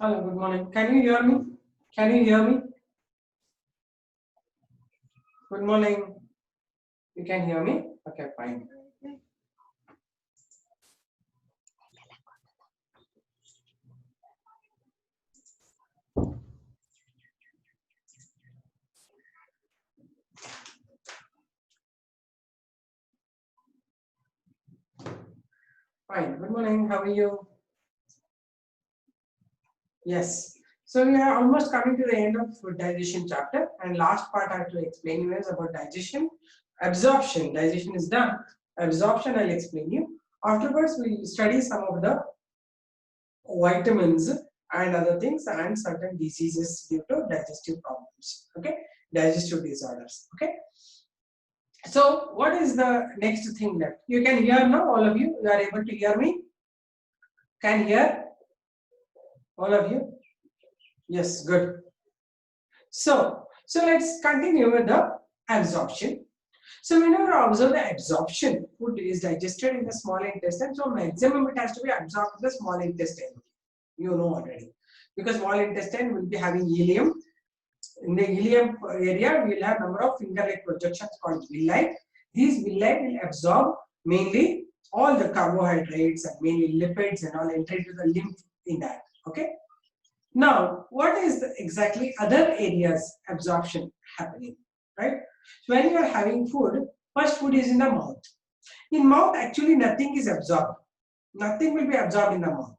Hello, good morning. Can you hear me? Can you hear me? Good morning. You can hear me? Okay, fine. Fine. Good morning. How are you? Yes. So we are almost coming to the end of digestion chapter, and last part I have to explain you is about digestion. Absorption. Digestion is done. Absorption I'll explain you. Afterwards, we study some of the vitamins and other things and certain diseases due to digestive problems. Okay, digestive disorders. Okay. So what is the next thing left? You can hear now, all of you. You are able to hear me? Can hear? All of you? Yes, good. So let's continue with the absorption. So whenever you observe the absorption, food is digested in the small intestine. So maximum it has to be absorbed in the small intestine. You know already. Because small intestine will be having ileum. In the ileum area, we will have number of finger-like projections called villi. These villi will absorb mainly all the carbohydrates and mainly lipids and all enter into the lymph in that. Okay. Now, what is the exactly other areas absorption happening, right? So when you are having food, first food is in the mouth. In mouth, actually nothing is absorbed. Nothing will be absorbed in the mouth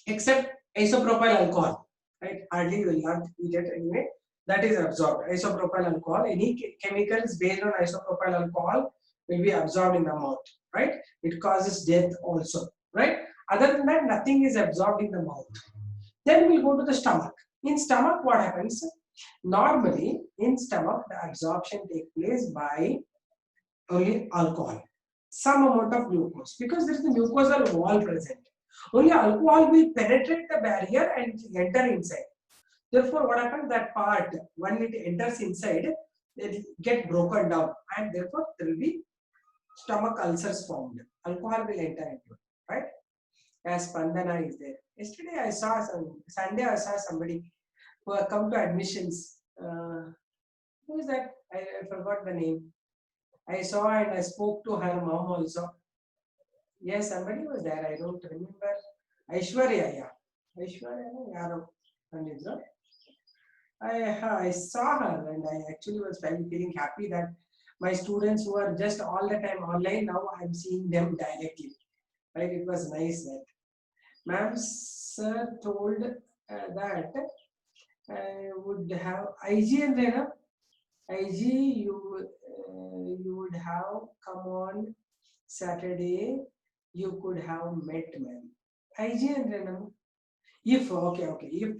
except isopropyl alcohol, right? Hardly you will not eat it anyway. That is absorbed. Isopropyl alcohol. Any chemicals based on isopropyl alcohol will be absorbed in the mouth, right? It causes death also, right? Other than that, nothing is absorbed in the mouth. Then we'll go to the stomach. In stomach, what happens? Normally, in stomach, the absorption takes place by only alcohol, some amount of glucose, because there is a mucosal wall present. Only alcohol will penetrate the barrier and enter inside. Therefore, what happens? That part, when it enters inside, it get broken down, and therefore there will be stomach ulcers formed. Alcohol will enter into it, right? As Spandana is there. Yesterday I saw Sunday I saw somebody who had come to admissions. Who is that? I forgot the name. I saw and I spoke to her mom also. Yes, somebody was there. I don't remember. Aishwarya, yeah. Aishwarya, Yaro. I saw her and I actually was feeling happy that my students who are just all the time online, now I'm seeing them directly. Right? It was nice that. Ma'am, sir told that I would have IG and Rena. IG, you would have come on Saturday. You could have met ma'am. IG and Rena. If okay, if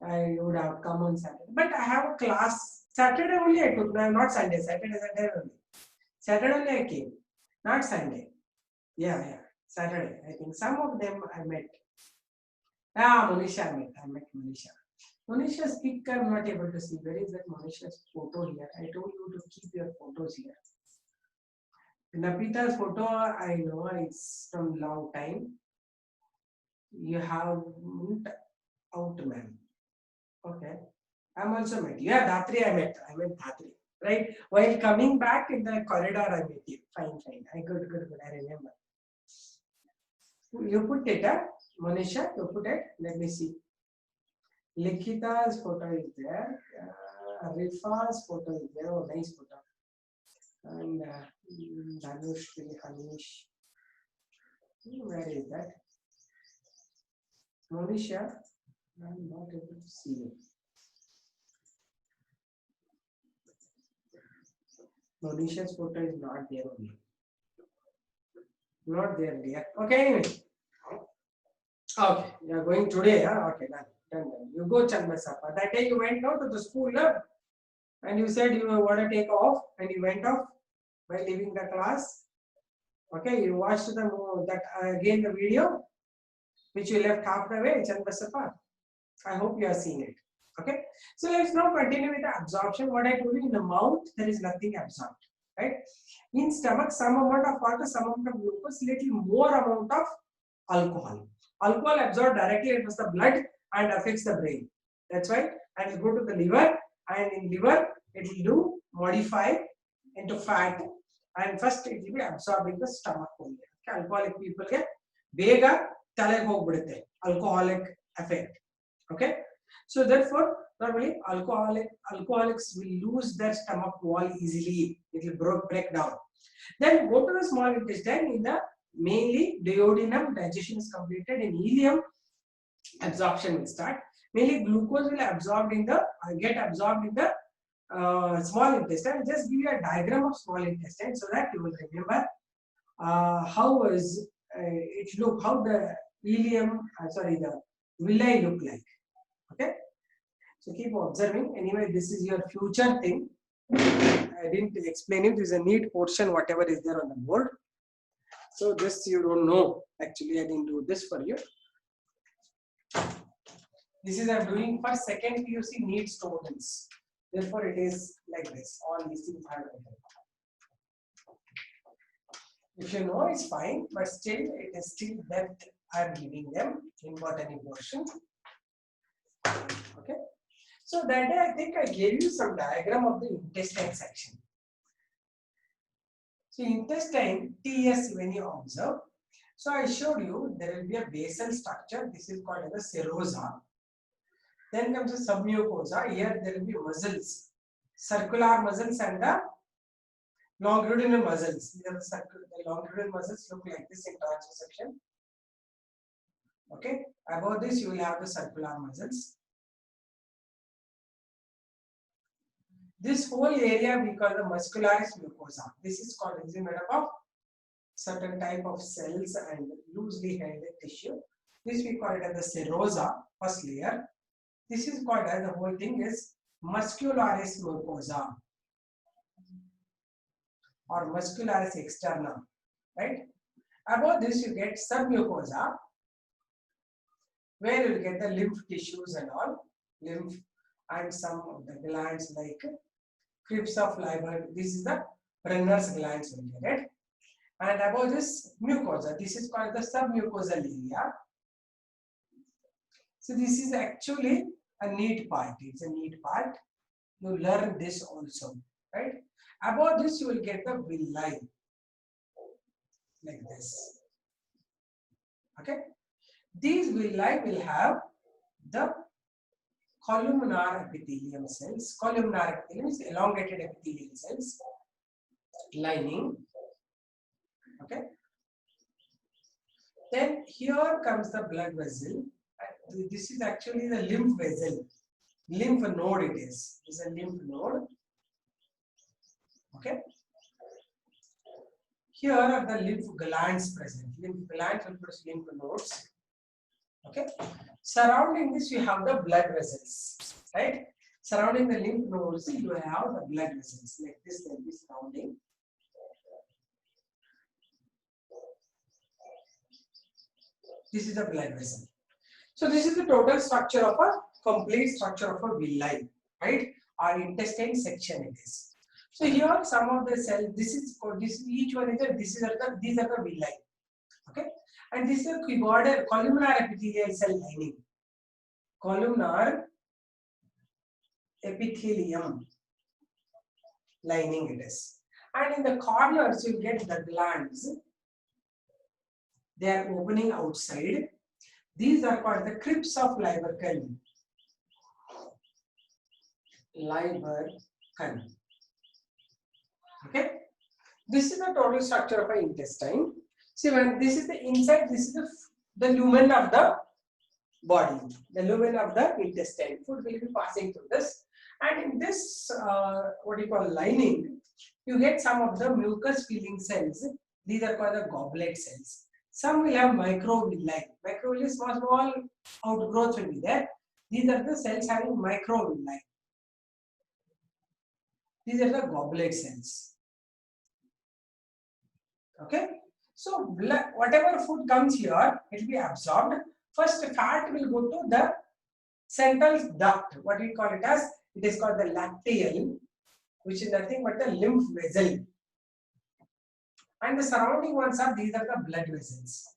I would have come on Saturday, but I have a class Saturday only. I could not Sunday. Saturday only. Saturday only I came, not Sunday. Yeah. Saturday. I think some of them I met. Monisha I met Monisha. Monisha's pic I'm not able to see. Where is that Monisha's photo here? I told you to keep your photos here. Napita's photo I know it's from long time. You have out ma'am. Okay. I'm also met. Yeah, Dhatri I met. I met Dhatri. Right? While coming back in the corridor I met you. Fine. Good. I remember. You put it, Monisha, you put it. Let me see. Likhita's photo is there. Rifa's photo is there. Oh, nice photo. And Dhanushri, Hanish. Where is that? Monisha, I'm not able to see you. Monisha's photo is not there only. Not there, dear. Okay, anyway. Okay, you are going today, huh? Okay, done. You go Chandrasapa. That day you went out to the school, huh? And you said you want to take off, and you went off by leaving the class. Okay, you watched that again the video, which you left half the way, Chandrasapa. I hope you are seeing it. Okay, so let's now continue with the absorption. What I told you, in the mouth there is nothing absorbed, right? In stomach, some amount of water, some amount of glucose, little more amount of alcohol. Alcohol absorbed directly enters the blood and affects the brain. That's why, and it will go to the liver, and in liver it will do modify into fat, and first it will be absorbed in the stomach only. Okay? Alcoholic people get bega tale hogbidutte, alcoholic effect. Okay, so therefore normally alcoholics will lose their stomach wall easily. It will break down. Then go to the small intestine. In the mainly duodenum, digestion is completed. In ileum, absorption will start. Mainly glucose will absorbed in the get absorbed in the small intestine. Just give you a diagram of small intestine so that you will remember how is it look, how the ileum, the villi look like. Okay, so keep observing. Anyway, this is your future thing. I didn't explain it. This is a neat portion, whatever is there on the board. So this you don't know. Actually, I didn't do this for you. This is I'm doing for second PUC NEET students. Therefore, it is like this. All these things are written. If you know, it's fine, but still, it is still that I'm giving them in botany portion. Okay. So that day, I think I gave you some diagram of the intestine section. So intestine, TS, when you observe, so I showed you there will be a basal structure. This is called as a serosa. Then comes the submucosa. Here there will be muscles, circular muscles and the longitudinal muscles. These are the longitudinal muscles look like this in transversal. Okay. Above this, you will have the circular muscles. This whole area we call the muscularis mucosa. This is called, is made up of certain type of cells and loosely held tissue. This we call it as the serosa, first layer. This is called as, the whole thing is muscularis mucosa or muscularis externa, right? Above this you get submucosa, where you get the lymph tissues and all, lymph and some of the glands like crypts of Liebert. This is the Brenner's glands will get it. And above this mucosa, this is called the submucosal area. So this is actually a neat part. It's a neat part. You learn this also, right? Above this, you will get the villi like this. Okay. These villi will have the columnar epithelium cells. Columnar epithelium is elongated epithelial cells lining. Okay. Then here comes the blood vessel. This is actually the lymph vessel. Lymph node it is. This is a lymph node. Okay. Here are the lymph glands present. Lymph glands will produce lymph nodes. Okay. Surrounding this, you have the blood vessels. Right. Surrounding the lymph nodes, you have the blood vessels. Like this, there will be surrounding. This is the blood vessel. So this is the total structure of a complete structure of a villi, right? Our intestine section it is. So here some of the cells. This each one is these are the villi, okay? And this is a cuboidal columnar epithelial cell lining. Columnar epithelium lining it is. And in the corners you get the glands. They are opening outside. These are called the crypts of Lieberkühn. Lieberkühn. Okay. This is the total structure of an intestine. See, when this is the inside, this is the lumen of the body, the lumen of the intestine. Food will be passing through this. And in this, what you call lining, you get some of the mucus filling cells. These are called the goblet cells. Some will have microvilli. Microvilli, small outgrowths will be there. These are the cells having microvilli. These are the goblet cells. Okay. So whatever food comes here, it will be absorbed. First, fat will go to the central duct. What we call it as? It is called the lacteal, which is nothing but the lymph vessel. And the surrounding ones are, these are the blood vessels.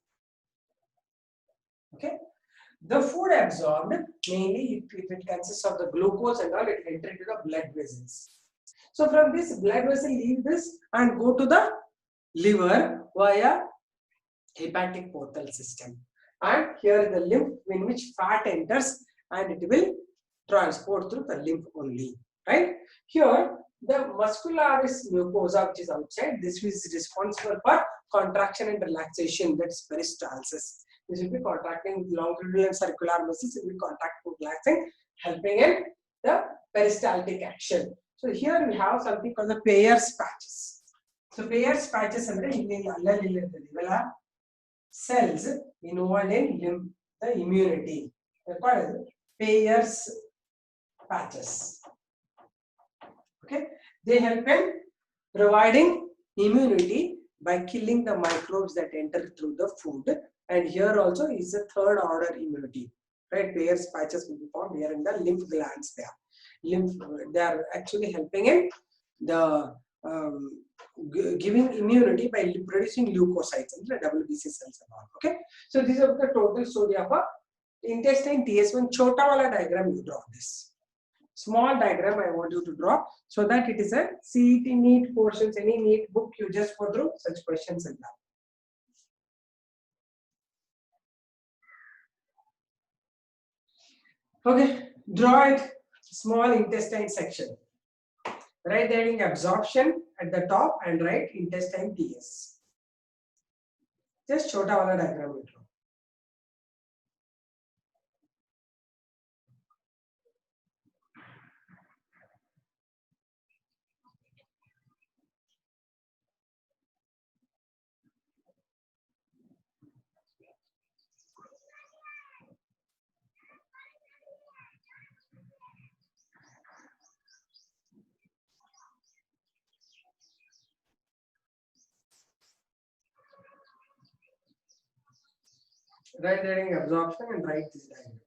Okay. The food absorbed mainly if it consists of the glucose and all, it enter into the blood vessels. So from this blood vessel leave this and go to the liver via hepatic portal system. And here is the lymph in which fat enters and it will transport through the lymph only. Right? Here the muscularis mucosa which is outside, this is responsible for contraction and relaxation, that's peristalsis. This will be contracting longitudinal and circular muscles, it will contract and relaxing, helping in the peristaltic action. So here we have something called the Peyer's patches. So Peyer's patches are cells involved in the immunity. They're called Peyer's patches. Okay, they help in providing immunity by killing the microbes that enter through the food. And here also is a third order immunity. Right, Peyer's patches will be found here in the lymph glands. They are actually helping in the giving immunity by producing leukocytes and the WBC cells and all. Okay, so these are the total story of a intestine TS1. Chota wala diagram you draw this. Small diagram I want you to draw so that it is a CET NEET portions, any NEET book you just go through such questions and that. Okay, draw it. Small intestine section. Write the heading absorption at the top and write intestine TS. Just chota wala diagram you draw. Write the heading absorption and write this diagram.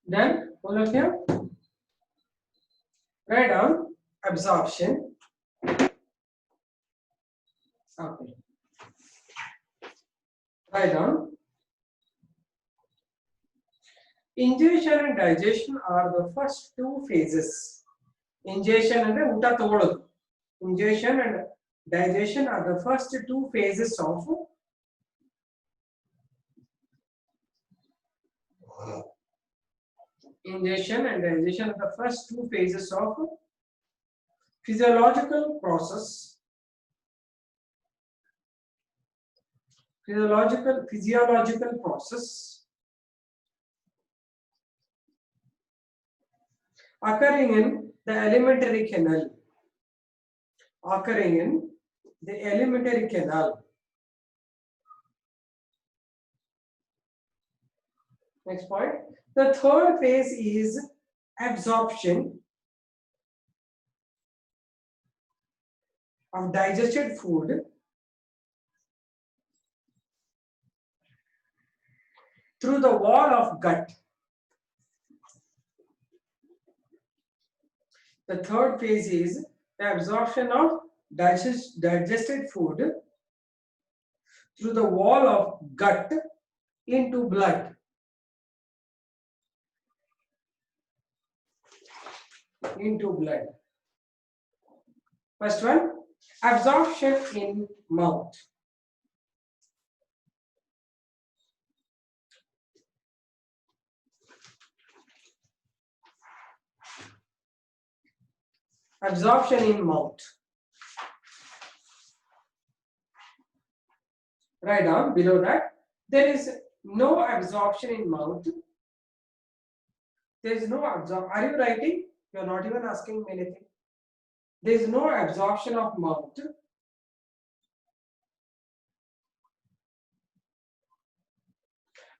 Then all of you write down absorption. Okay. Write down ingestion and digestion are the first two phases. Ingestion and uta togolodu. Ingestion and digestion are the first two phases of ingestion and digestion are the first two phases of physiological process. Physiological process occurring in the alimentary canal. Occurring in the alimentary canal. Next point. The third phase is absorption of digested food through the wall of gut. The third phase is the absorption of digested food through the wall of gut into blood. Into blood. First one, absorption in mouth. Absorption in mouth. Write down below that there is no absorption in mouth. There is no absorption. Are you writing? You are not even asking me anything. There is no absorption of mouth.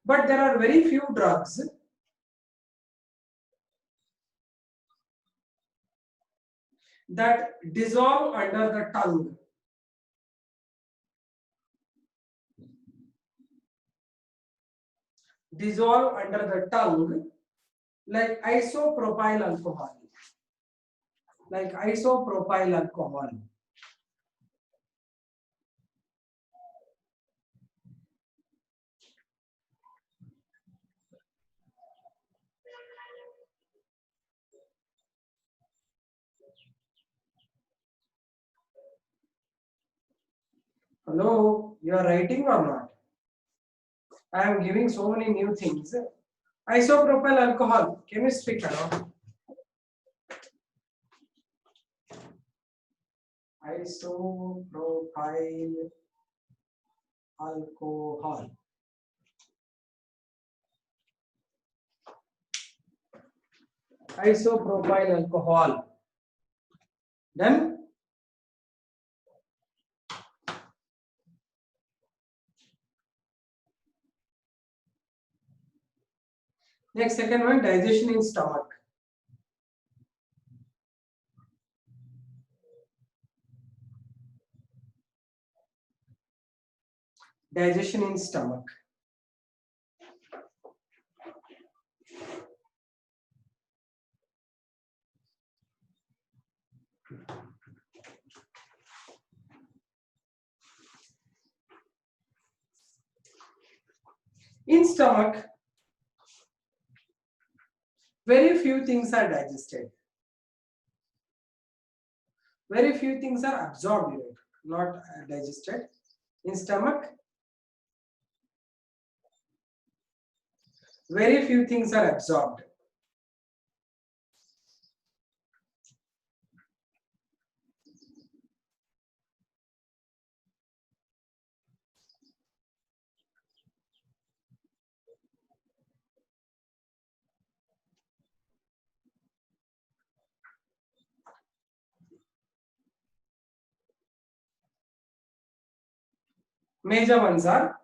But there are very few drugs that dissolve under the tongue. Dissolve under the tongue, like isopropyl alcohol. Like isopropyl alcohol. Hello, you are writing or not? I am giving so many new things. Isopropyl alcohol, chemistry karo. Isopropyl alcohol. Isopropyl alcohol. Then next, second one, digestion in stomach. Digestion in stomach. In stomach, very few things are digested. Very few things are absorbed, not digested. In stomach, very few things are absorbed. Major ones are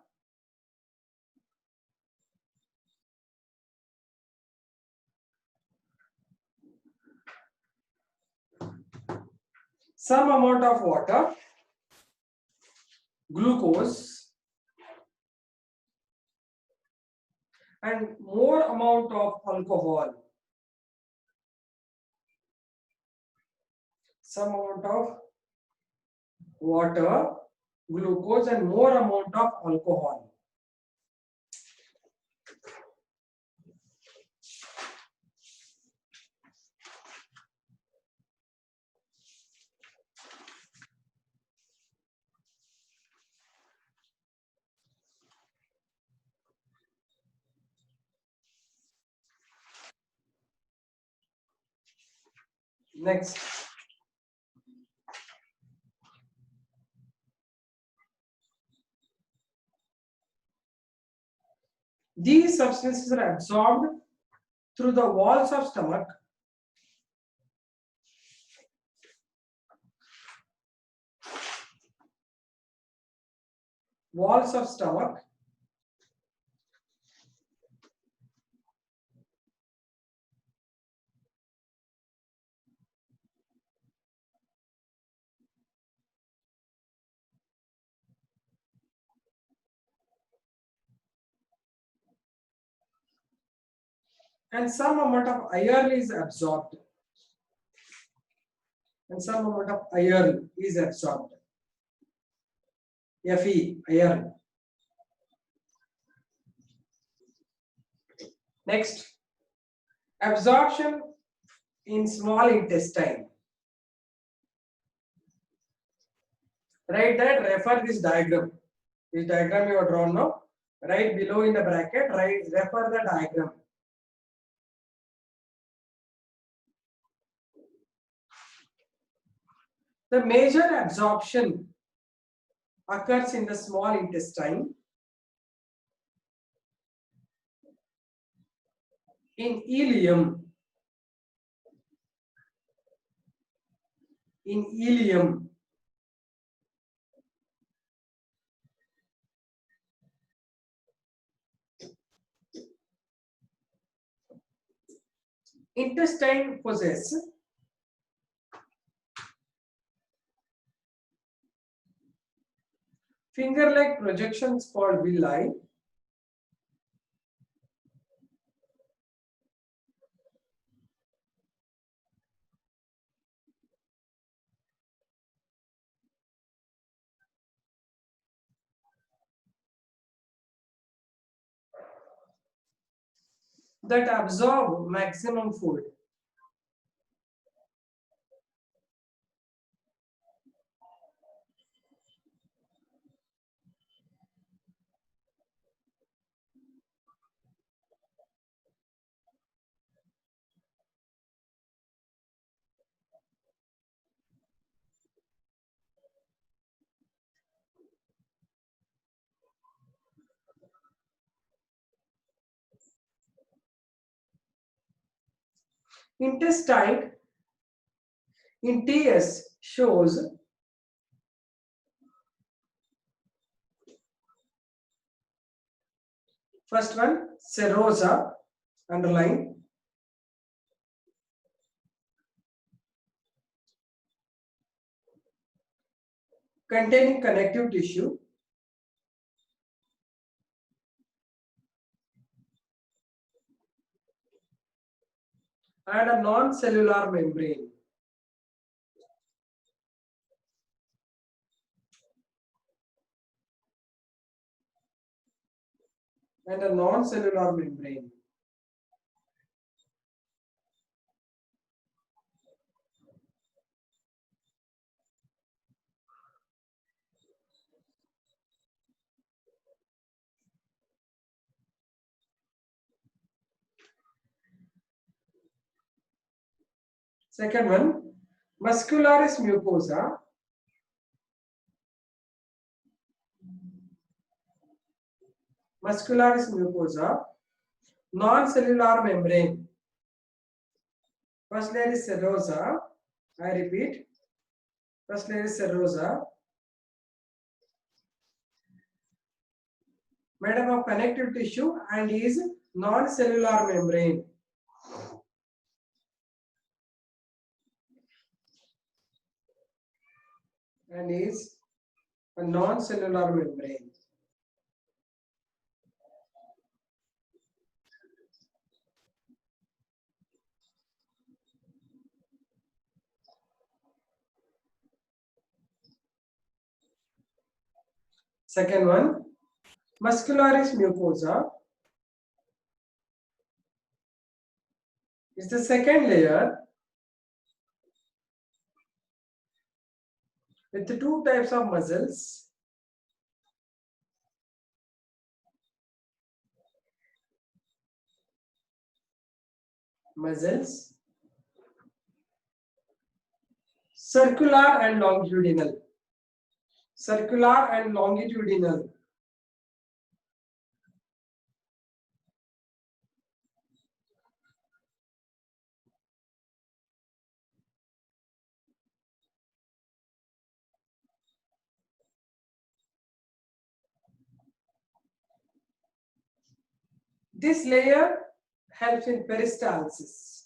some amount of water, glucose, and more amount of alcohol, some amount of water, glucose, and more amount of alcohol. Next, these substances are absorbed through the walls of stomach and some amount of iron is absorbed. Fe, iron. Next, absorption in small intestine. Write that, refer this diagram. This diagram you have drawn now. Right below in the bracket, refer the diagram. The major absorption occurs in the small intestine, in ileum. Intestine possess finger-like projections called villi, that absorb maximum food. Intestine in TS shows first one, serosa, underline. Containing connective tissue. And a non-cellular membrane. Second one, muscularis mucosa. Non-cellular membrane. First layer is serosa. I repeat. First layer is serosa. Made up of connective tissue and is non-cellular membrane. And is a non-cellular membrane. Second one, muscularis mucosa is the second layer with the two types of muscles. Circular and longitudinal. Circular and longitudinal. This layer helps in peristalsis.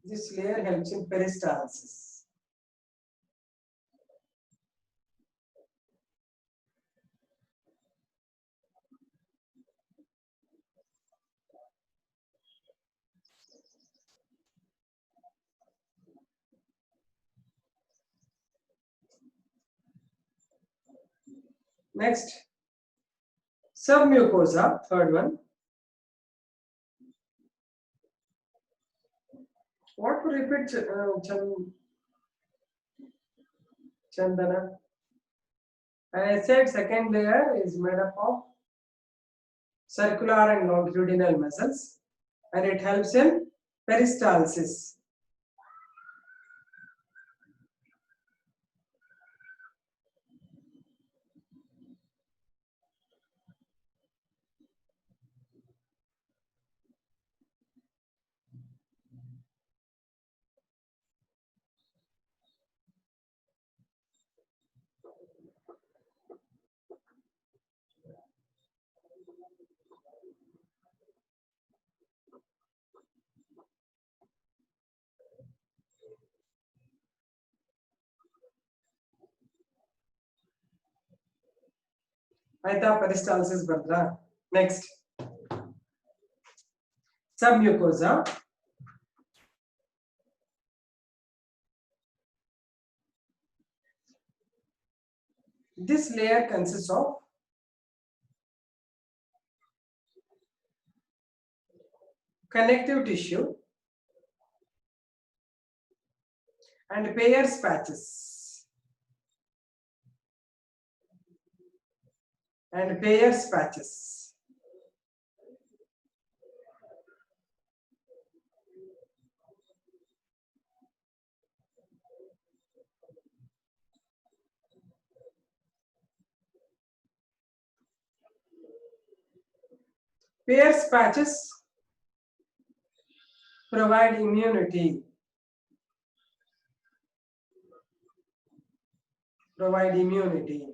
This layer helps in peristalsis. Next, submucosa, third one. What to repeat, Chandana? I said second layer is made up of circular and longitudinal muscles, and it helps in peristalsis. Aita peristalsis bardra. Next, submucosa. This layer consists of connective tissue and Peyer's patches. And Peyer's patches. Peyer's patches provide immunity. Provide immunity.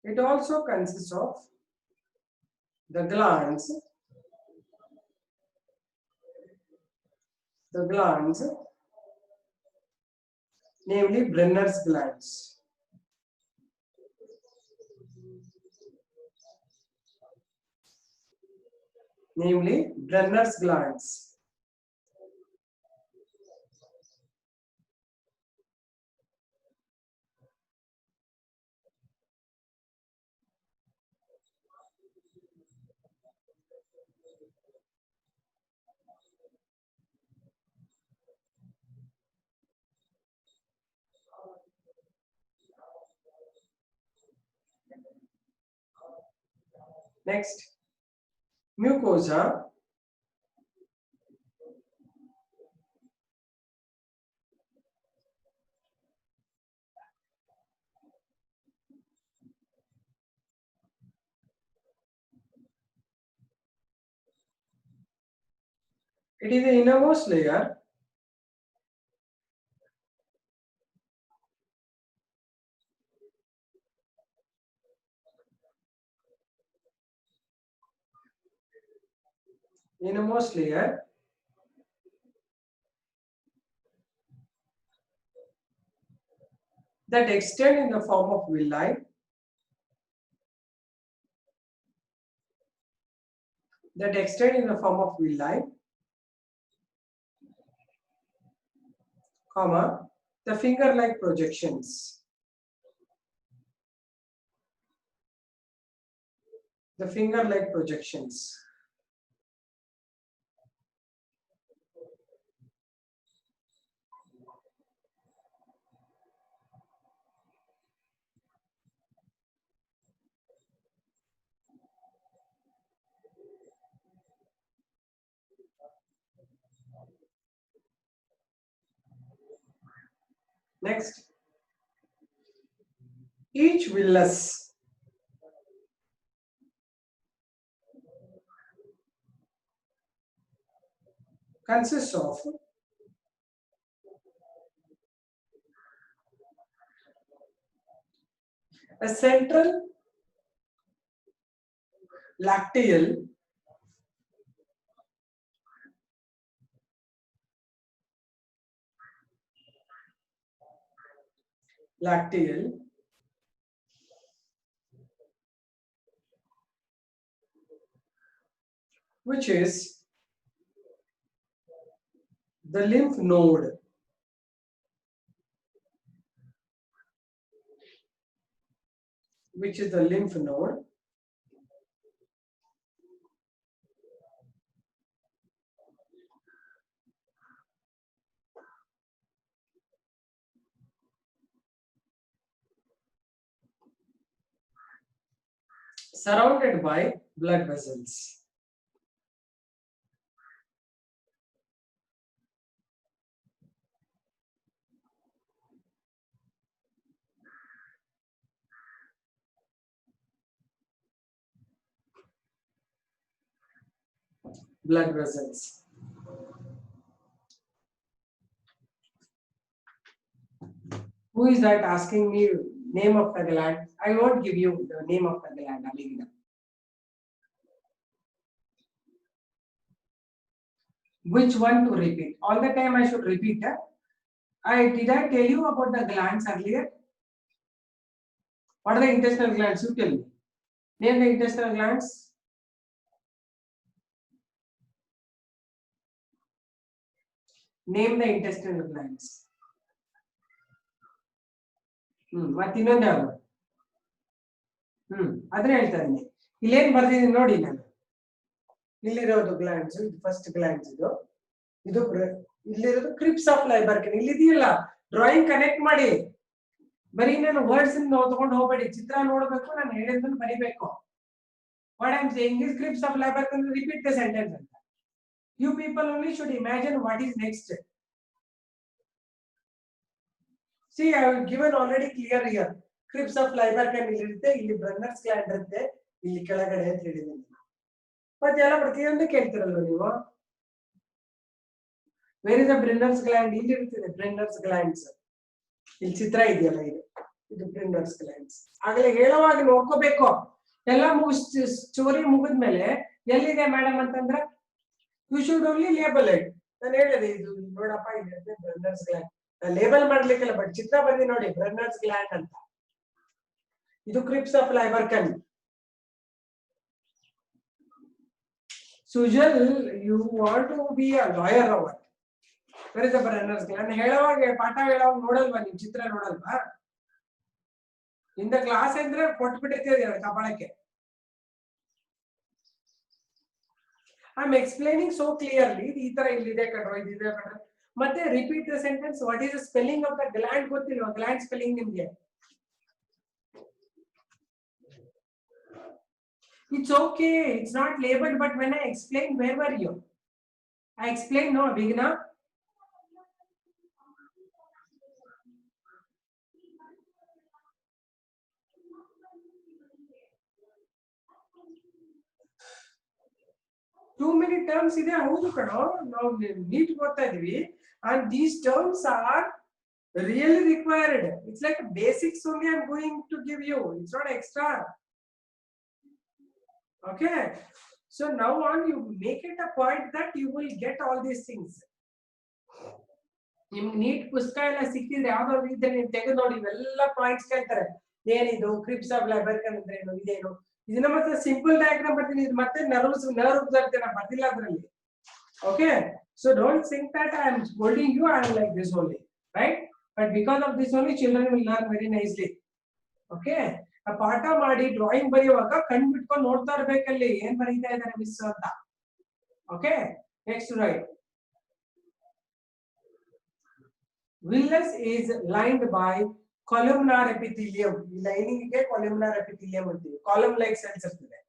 It also consists of the glands, namely Brenner's glands. Namely Brenner's glands. Next, mucosa. It is the innermost layer that extend in the form of villi, that extend in the form of villi, comma, the finger-like projections. The finger-like projections. Next, each villus consists of a central lacteal which is the lymph node, surrounded by blood vessels. Blood vessels. Who is that asking me name of the gland? I won't give you the name of the gland. Which one to repeat? All the time I should repeat. Did I tell you about the glands earlier? What are the intestinal glands? You tell me. Name the intestinal glands. Name the intestinal glands. ಮತ್ತೆ ಇನ್ನೊಂದು ಯಾವುದು? ಅದನ್ನ ಹೇಳ್ತಾ ಇದ್ದೀನಿ. ಇಲ್ಲೇನ್ ಬರ್ದಿದ್ದೀನಿ ನೋಡಿ ನಾನು. ಇಲ್ಲಿರೋದು ಗ್ಲ್ಯಾಂಡ್ಸ್, ಇದು ಫಸ್ಟ್ ಗ್ಲ್ಯಾಂಡ್ಸ್ ಇದು. ಇಲ್ಲಿರೋದು ಕ್ರಿಪ್ಸ್ ಆಫ್ ಲೈಬರ್ಕನ್. ಇಲ್ಲಿದೆಯಲ್ಲ ಡ್ರಾಯಿಂಗ್ ಕನೆಕ್ಟ್ ಮಾಡಿ. ಬರೀ ನಾನು ವರ್ಡ್ಸ್ ತಗೊಂಡು ಹೋಗಬೇಡಿ, ಚಿತ್ರ ನೋಡಬೇಕು, ನಾನು ಹೇಳಿದ್ದನ್ನು ಬರಿಬೇಕು. What I'm saying is Crips of Laibarkhan, repeat the sentence. You people only should imagine what is next. See, I have given already clear here. Crips of Laibarkhan illirutte, illi Brenner's gland irutte, illi ಕೆಳಗಡೆ ಅಂತ ಹೇಳಿದ್ದೀನಿ. ಮತ್ತೆ ಎಲ್ಲ ಪ್ರತಿಯೊಂದು ಕೇಳ್ತಿರಲ್ವ ನೀವು? Where is the Brenner's gland? ಇಲ್ಲಿ ಇರುತ್ತದೆ Brenner's glands. ಇಲ್ಲಿ ಚಿತ್ರ ಇದೆಯಲ್ಲ ಇದು Brenner's glands. ಆಗಲೇ ಹೇಳುವಾಗ ನೋಡ್ಕೋಬೇಕು. ಎಲ್ಲ ಸ್ಟೋರಿ ಮುಗಿದ್ಮೇಲೆ ಎಲ್ಲಿದೆ ಮೇಡಮ್ ಅಂತಂದ್ರೆ you should only label it. ನಾನು ಹೇಳಿದೆ ಇದು ನೋಡಪ್ಪ ಇದೆ ಬ್ರೆನ್ನರ್ಸ್ ಗ್ಲ್ಯಾಂಡ್. ಲೇಬಲ್ ಮಾಡ್ಲಿಕ್ಕಿಲ್ಲ, ಬಟ್ ಚಿತ್ರ ಬಂದಿ ನೋಡಿ ಬ್ರೆನ್ನರ್ಸ್ ಗ್ಲ್ಯಾಂಡ್ ಅಂತ. ಇದು crypts of Lieberkuhn. Sujal, you want to be a lawyer ಅವರ್. Where is the Brunner's gland? ಹೇಳುವಾಗ ಪಾಠ ಹೇಳುವಾಗ ನೋಡಲ್ವಾ ನೀವು? ಚಿತ್ರ ನೋಡಲ್ವಾ? ಇಂದ ಕ್ಲಾಸ್ ಅಂದ್ರೆ ಕೊಟ್ಬಿಟ್ಟಿರ್ತೀವಿ ಕಪಾಳಕ್ಕೆ. I am explaining so clearly. ಈ ತರ ಇಲ್ಲಿದೆ ಕಣ್ರೋ, ಇದಿದೆ ಕಣ್ರೋ. ಮತ್ತೆ repeat the sentence. What is the spelling of the gland ಗೊತ್ತಿಲ್ವಾ? ಗ್ಲ್ಯಾಂಡ್ ಸ್ಪೆಲ್ಲಿಂಗ್ ನಿಮ್ಗೆ? It's okay, it's not labelled, but when I explain, where were you? I explain no begin. 2 many terms ಇದೆ. ಹೌದು ಕಣೋ, ನಾವು ನೀಟ್ ಓದ್ತಾ ಇದೀವಿ. And these terms are really required. It's like a basics only I'm going to give you. It's not extra. Okay. So now on, you make it a point that you will get all these things. ನಿಮ್ಗೆ neat ಪುಸ್ತಕ ಎಲ್ಲ ಸಿಕ್ಕಿದ್ರೆ ಯಾವ್ದಾದ್ರು ಇದ್ರೆ ನೀವು ತೆಗೆದು ನೋಡಿ, ಇವೆಲ್ಲ ಪಾಯಿಂಟ್ಸ್ ಕೇಳ್ತಾರೆ. ಏನಿದು ಕ್ರಿಪ್ಸ್ ಆಫ್ ಲೈಬರ್ಕನ್ ಅಂದ್ರೆ ಏನು, ಇದೇನು, ಇದನ್ನ ಮತ್ತೆ ಸಿಂಪಲ್ ಡಯಾಗ್ರಾಮ್ ಬರ್ತೀನಿ, ಇದು ಮತ್ತೆ ನರ್ವ್ಸ್ ಬರ್ತೀನಿ ಬರ್ದಿಲ್ಲ ಅದ್ರಲ್ಲಿ. Okay, so don't think that I am scolding you, I am like this only, right? But because of this only children will learn very nicely. Okay, ಆ ಪಾಠ ಮಾಡಿ ಡ್ರಾಯಿಂಗ್ ಬರೆಯುವಾಗ ಕಣ್ ಬಿಟ್ಕೊಂಡು ನೋಡ್ತಾ ಇರ್ಬೇಕಲ್ಲಿ ಏನ್ ಬರೀತಾ ಇದ್ದಾರೆ ಮಿಸ್ ಅಂತ. Okay, next right. Villus is lined by columnar epithelium. ಈ ಲೈನಿಂಗ್ ಗೆ columnar epithelium ಅಂತೀವಿ. ಕಾಲಮ್ ಲೈಕ್ ಸೆಲ್ಸ್ ಇರ್ತದೆ,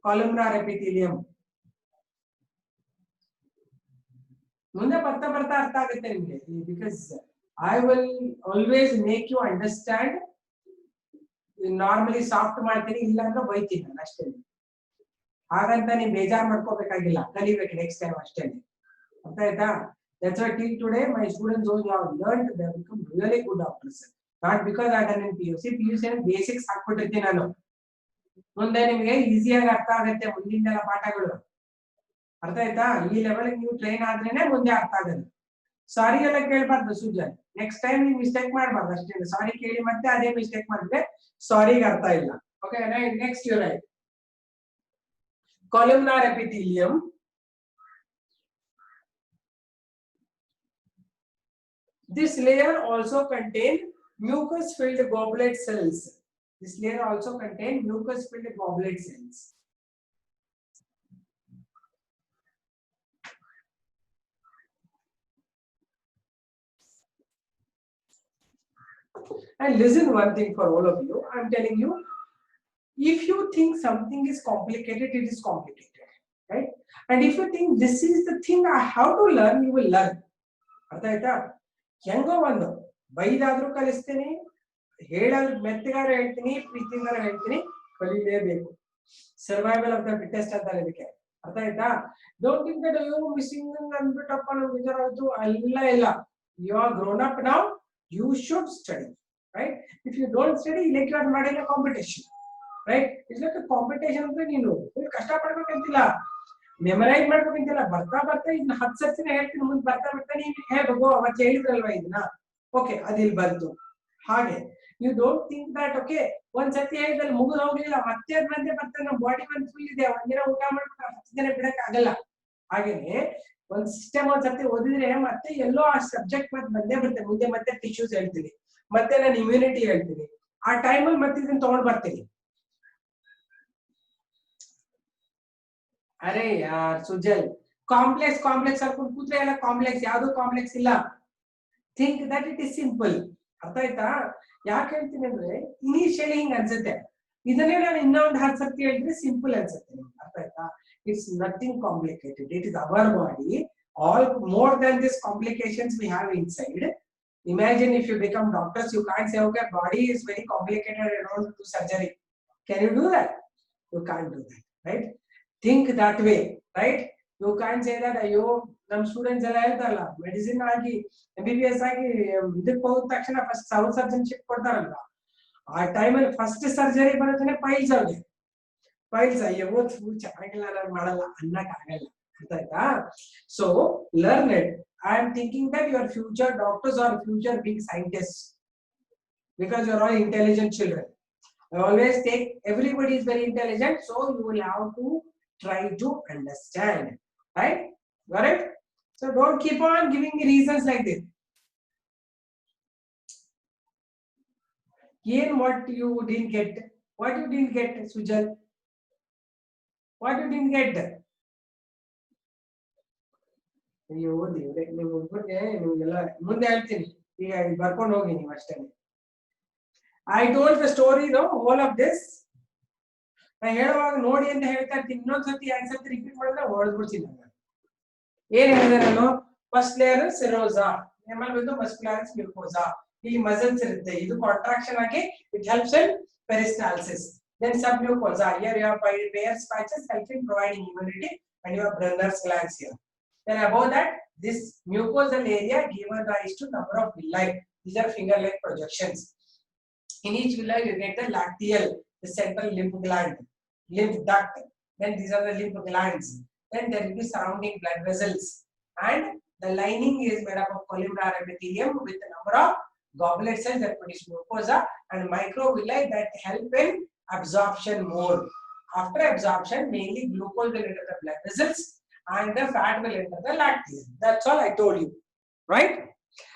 columnar epithelium. ಮುಂದೆ ಬರ್ತಾ ಬರ್ತಾ ಅರ್ಥ ಆಗುತ್ತೆ ನಿಮಗೆ, because I will always make you understand. Normally soft ಮಾಡ್ತೀನಿ, ಇಲ್ಲ ಅಂದ್ರೆ ಬೈತೀನಿ ನಾನು ಅಷ್ಟೇ. ಹಾಗಂತ ನೀವು ಬೇಜಾರು ಮಾಡ್ಕೋಬೇಕಾಗಿಲ್ಲ, ಕಲಿಬೇಕು ನೆಕ್ಸ್ಟ್ ಟೈಮ್ ಅಷ್ಟೇ. ಅರ್ಥ ಆಯ್ತಾ? That's why till today my students those who have learned, they have become really good doctors. Not because I done in PUC. PUC and basics ಹಾಕ್ಬಿಟ್ಟಿರ್ತೀನಿ ನಾನು. ಮುಂದೆ ನಿಮಗೆ ಈಸಿಯಾಗಿ ಅರ್ಥ ಆಗುತ್ತೆ ಮುಂದಿನ ಪಾಠಗಳು. ಅರ್ಥ ಆಯ್ತಾ? ಈ ಲೆವೆಲ್ ನೀವು ಟ್ರೈನ್ ಆದ್ರೇನೆ ಮುಂದೆ ಅರ್ಥ ಆಗೋದು. ಸಾರಿ ಎಲ್ಲ ಕೇಳ್ಬಾರ್ದು ಸುಜನ್. ನೆಕ್ಸ್ಟ್ ಟೈಮ್ ನೀವು ಮಿಸ್ಟೇಕ್ ಮಾಡಬಾರ್ದು ಅಷ್ಟೇ. ಸಾರಿ ಕೇಳಿ ಮತ್ತೆ ಅದೇ ಮಿಸ್ಟೇಕ್ ಮಾಡಿದ್ರೆ ಸಾರಿಗೆ ಅರ್ಥ ಇಲ್ಲ. Okay, next you write columnar epithelium. This layer also contain mucus filled goblet cells. This layer also contain mucus filled goblet cells. And listen one thing for all of you, I am telling you, if you think something is complicated, it is complicated, right? And if you think this is the thing I have to learn, you will learn. ಅರ್ಥ ಆಯ್ತಾ? ಹೆಂಗೋ ಒಂದು ಬೈದಾದ್ರೂ ಕಲಿಸ್ತೀನಿ, ಹೇಳಾದ್ರೂ ಮೆತ್ತಗಾರ ಹೇಳ್ತೀನಿ, ಪ್ರೀತಿಗಾರ ಹೇಳ್ತೀನಿ, ಕಲಿಲೇಬೇಕು. Survival of the fittest ಅಂತಾರೆ ಇದಕ್ಕೆ. ಅರ್ಥ ಆಯ್ತಾ? ಡೋಂಟ್ ಥಿಂಕ್ ದಟ್ ಅಯ್ಯೋ ಮಿಸ್ಸಿಂಗ್ ಅಂದ್ಬಿಟ್ಟಪ್ಪ ನಮ್ಗೆ ಬೇಜಾರಾಯ್ತು. ಅಲ್ಲ ಇಲ್ಲ, you are grown up now, you should study, right? If you don't study, like you are not in a competition, right? It's like a competition ಅಂದ್ರೆ ನೀನು ಕಷ್ಟ ಪಡ್ಬೇಕಂತಿಲ್ಲ, ಮೆಮರೈಸ್ ಮಾಡ್ಬೇಕಂತಿಲ್ಲ. ಬರ್ತಾ ಬರ್ತಾ ಇದನ್ನ 10 ಸರ್ತಿನ ಹೇಳ್ತೀನಿ, ಮುಂದೆ ಬರ್ತಾ ಬರ್ತಾ ನೀವು ಹೇಳ್ಬೇಕು ಅವತ್ತು ಹೇಳಿದ್ರಲ್ವಾ ಇದನ್ನ, ಓಕೆ ಅದಿಲ್ಲಿ ಬಂತು. ಹಾಗೆ you don't think that okay ಒಂದ್ ಸತಿ ಹೇಳಿದಲ್ಲಿ ಮುಗಿದು ಹೋಗ್ಲಿಲ್ಲ, ಮತ್ತೆ ಅದ್ ಬಂದೇ ಬರ್ತಾರೆ. ನಮ್ಮ ಬಾಡಿ ಒಂದು ಫುಲ್ ಇದೆ, ಒಂದಿನ ಊಟ ಮಾಡ್ಬಿಟ್ಟು 10 ದಿನ ಬಿಡಕ್ ಆಗಲ್ಲ. ಹಾಗೇನೆ ಒಂದ್ ಸಿಸ್ಟಮ್ ಒಂದ್ ಸತಿ ಓದಿದ್ರೆ ಮತ್ತೆ ಎಲ್ಲೋ ಆ ಸಬ್ಜೆಕ್ಟ್ ಮತ್ತೆ ಬಂದೇ ಬರುತ್ತೆ. ಮುಂದೆ ಮತ್ತೆ ಟಿಶ್ಯೂಸ್ ಹೇಳ್ತೀನಿ, ಮತ್ತೆ ನಾನು ಇಮ್ಯುನಿಟಿ ಹೇಳ್ತೀನಿ, ಆ ಟೈಮಲ್ಲಿ ಮತ್ತೆ ಇದನ್ನ ತಗೊಂಡ್ ಬರ್ತೀನಿ. ಅರೆ ಯಾರ್ ಸುಜಲ್, ಕಾಂಪ್ಲೆಕ್ಸ್ ಕಾಂಪ್ಲೆಕ್ಸ್ ಹಾಕೊಂಡು ಕೂತ್ರೆ ಎಲ್ಲ ಕಾಂಪ್ಲೆಕ್ಸ್, ಯಾವ್ದು ಕಾಂಪ್ಲೆಕ್ಸ್ ಇಲ್ಲ. Think that it is simple. ಅರ್ಥ ಆಯ್ತಾ? ಯಾಕೆ ಹೇಳ್ತೀನಿ ಅಂದ್ರೆ ಇನಿಷಿಯಲಿ ಹಿಂಗ್ ಅನ್ಸುತ್ತೆ, ಇದನ್ನೇ ನಾನು ಇನ್ನೊಂದು 10 ಸರ್ತಿ ಹೇಳಿದ್ರೆ ಸಿಂಪಲ್ ಅನ್ಸುತ್ತೆ. ಅರ್ಥ ಆಯ್ತಾ? It's nothing complicated. It is our body. All more than these complications we have inside. Imagine if you become doctors, you can't say okay body is very complicated, I don't do surgery. Can you do that? You can't do that, right? Think that way, right? You can't say that ಅಯ್ಯೋ ನಮ್ಮ students ಎಲ್ಲ ಹೇಳ್ತಾರಲ್ಲ, medicine ಆಗಿ MBBS ಆಗಿ ಇದಕ್ಕೆ ಹೋದ ತಕ್ಷಣ first south ಸರ್ಜನ್ಶಿಪ್ ಕೊಡ್ತಾರಲ್ವಾ, ಆ ಟೈಮಲ್ಲಿ ಫಸ್ಟ್ ಸರ್ಜರಿ ಬರೋದನ್ನೇ ಪೈಲ್ಸ್ ಅವ್ರಿಗೆ. ಪೈಲ್ಸ್ ಅಯ್ಯೋ ಚೆನ್ನಾಗಿಲ್ಲ ನಾನು ಮಾಡಲ್ಲ ಅನ್ನಕ್ ಆಗಲ್ಲ. ಅರ್ಥ ಆಯ್ತಾ? So learn it. I am thinking that your future doctors or future big scientists, because you are all intelligent children. I always take everybody is very intelligent, so you will have to try to understand, right? Got it? So don't keep on giving me reasons like this. Again, what you didn't get? What you didn't get, Sujal? What you didn't get? ಅಯ್ಯೋ ದೇವ್ರೆ, ನೀವು ಒಬ್ಬರಿಗೆ ನಿಮ್ಗೆಲ್ಲ ಮುಂದೆ ಹೇಳ್ತೀನಿ, ಈಗ ಬರ್ಕೊಂಡು ಹೋಗಿ ನೀವು ಅಷ್ಟೇ. I told the story no all of this. ನಾ ಹೇಳುವಾಗ ನೋಡಿ ಅಂತ ಹೇಳ್ತಾ ಇರ್ತೀನಿ, ಇನ್ನೊಂದ್ಸತಿ 2 ಸರ್ತಿ ರಿಪೀಟ್ ಮಾಡಿದ್ರೆ ಹೊಡೆದ್ಬಿಡ್ತೀನಿ ನಾನು. ಏನ್ ಹೇಳಿದೆ ನಾನು? ಫಸ್ಟ್ ಲೇಯರ್ ಸೆರೋಸಾ, ಆಮೇಲೆ ಬಂದು ಮಸ್ಕ್ಯುಲಾರಿಸ್ ಮ್ಯೂಕೋಸಾ. ಇಲ್ಲಿ ಮಸಲ್ಸ್ ಇರುತ್ತೆ, ಇದು ಕಾಂಟ್ರಾಕ್ಷನ್ ಆಗಿ it helps in peristalsis. Then submucosa, here you have Peyer's patches help in providing immunity, and you have Brenner's glands here. Then above that, this mucosal area given rise to number of villi. These are finger-like projections. In each villi, you get the lacteal, the central lymph gland, lymph duct. Then these are the lymph glands. Then there will be surrounding blood vessels, and The lining is made up of columnar epithelium with a number of goblet cells that produce mucosa and microvilli that help in absorption more. After absorption, mainly glucose will enter the blood vessels and the fat will enter the lacteal. That's all I told you, right?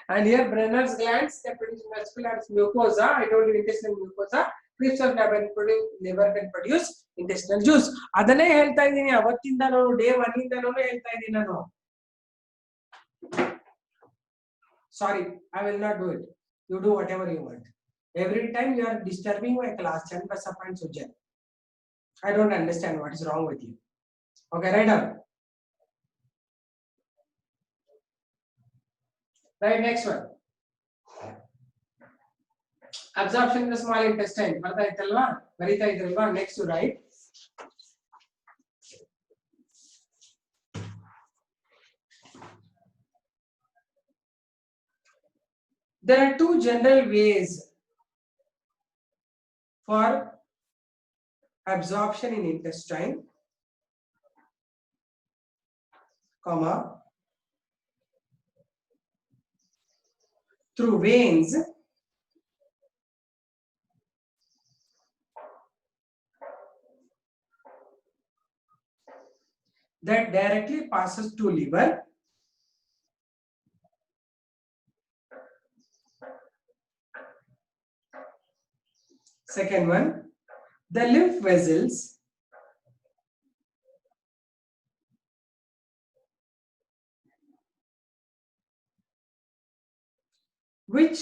And here Brenner's glands, they produce muscular mucosa. I told you intestinal mucosa. Crisps of liver can produce intestinal juice. ಅದನ್ನೇ ಹೇಳ್ತಾ ಇದ್ದೀನಿ ಅವತ್ತಿಂದ ನಾನು day 1 ಇಂದನೂ ಹೇಳ್ತಾ ಇದ್ದೀನಿ ನಾನು. Sorry, I will not do it. You do whatever you want. Every time you are disturbing my class, Chandra and Sujan. I don't understand what is wrong with you. Okay, right on. Right, next one. Absorption in the small intestine. Next to write. There are two general ways for absorption in intestine, comma, through veins that directly passes to liver second one, the lymph vessels which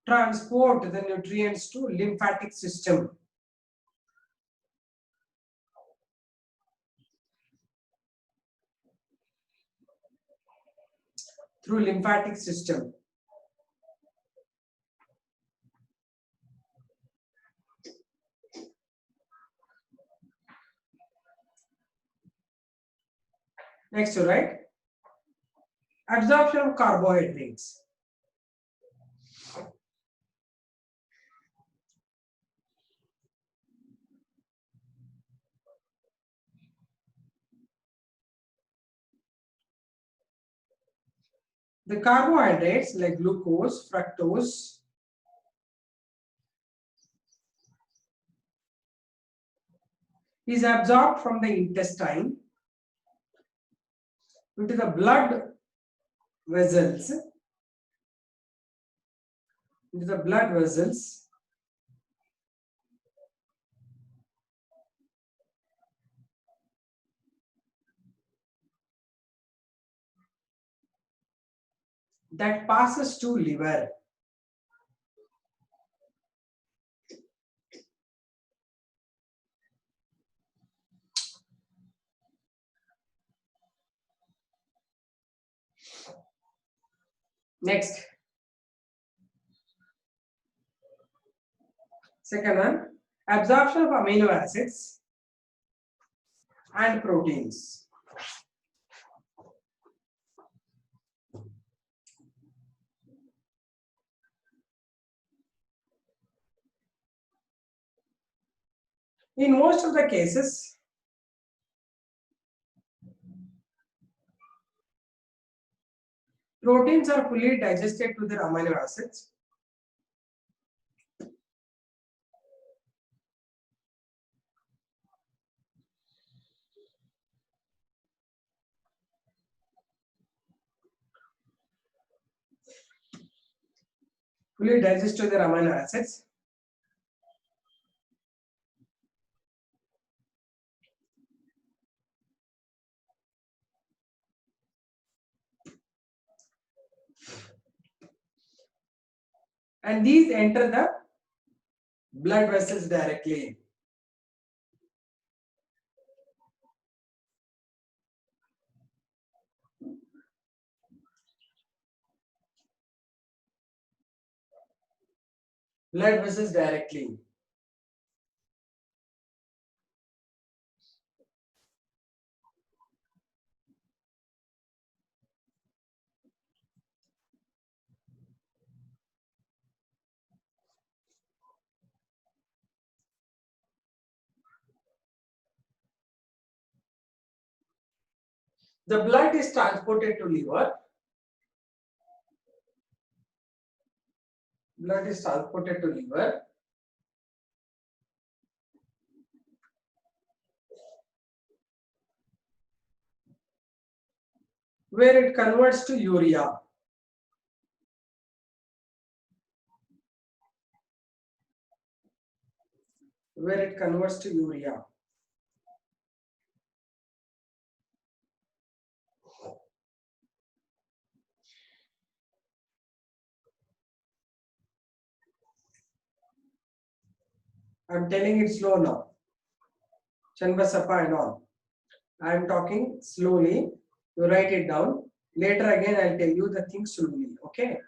transport the nutrients to lymphatic system. Through lymphatic system. Next to write. Absorption of carbohydrates. The carbohydrates like glucose, fructose, is absorbed from the intestine into the blood vessels, that passes to liver. Next. Second one, absorption of amino acids and proteins. In most of the cases, proteins are fully digested to their amino acids. Fully digest to their amino acids. And these enter the blood vessels directly. Blood vessels directly. The blood is transported to liver. Blood is transported to liver. Where it converts to urea. Where it converts to urea. I'm telling it slow now. Chanvasappa and all. I'm talking slowly. You write it down. Later again, I'll tell you the thing slowly. Okay.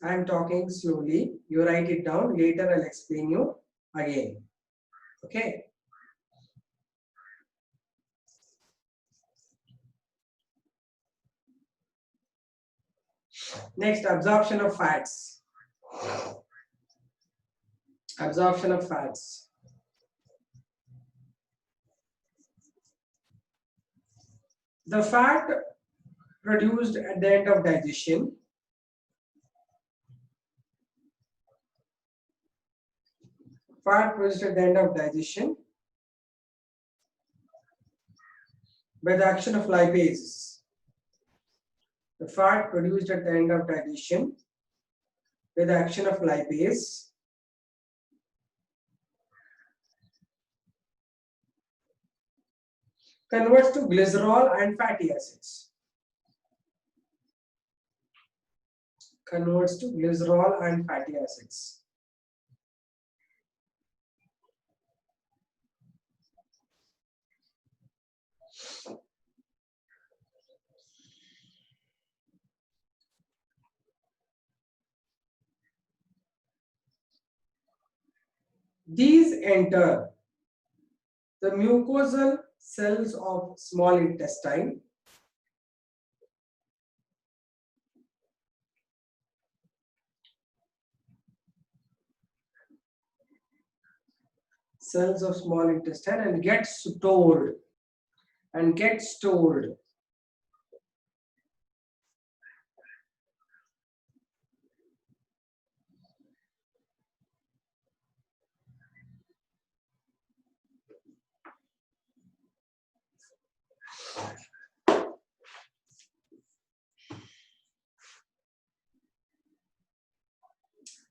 I'm talking slowly. You write it down. Later, I'll explain you again. Okay. Next, absorption of fats. Absorption of fats. The fat produced at the end of digestion by the action of lipase. The fat produced at the end of digestion by the action of lipase converts to glycerol and fatty acids. Converts to glycerol and fatty acids. These enter the mucosal cells of small intestine. Cells of small intestine and get stored.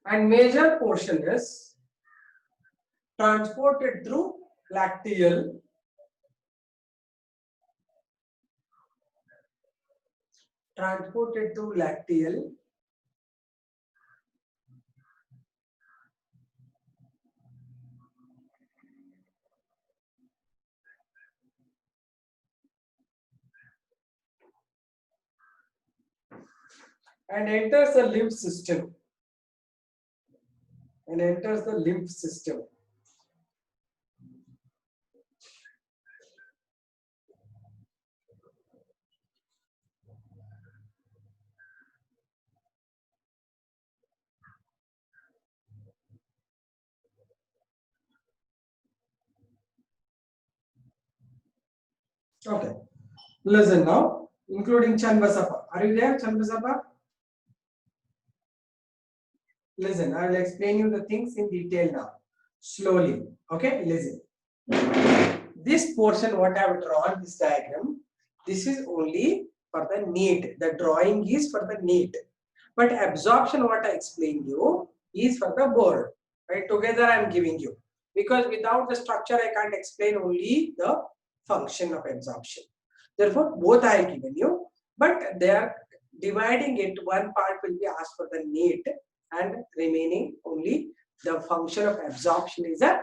And major portion is transported through lacteal and enters the lymph system. Okay. Listen now, including Chanvasappa. Are you there, Chanvasappa? Listen, I will explain you the things in detail now. Slowly. Okay, listen. This portion, what I have drawn, this diagram, this is only for the need. The drawing is for the need. But absorption, what I explained you, is for the board. Right? Together I am giving you. Because without the structure, I can't explain only the function of absorption. Therefore, both I have given you, but they are dividing it. One part will be asked for the need, and remaining only the function of absorption is a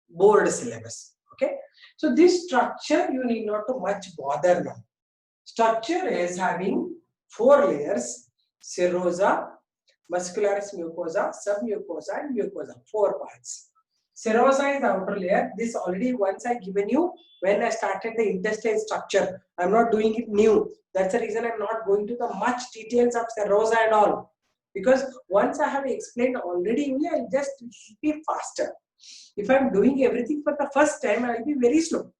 board syllabus. Okay, so this structure you need not to much bother now. Structure is having 4 layers: serosa, muscularis mucosa, submucosa, and mucosa. 4 parts. Serosa is the outer layer. This already once I given you when I started the intestine structure. I'm not doing it new. That's the reason I'm not going to the much details of serosa and all. Because once I have explained already, I'll just be faster. If I'm doing everything for the first time, I'll be very slow.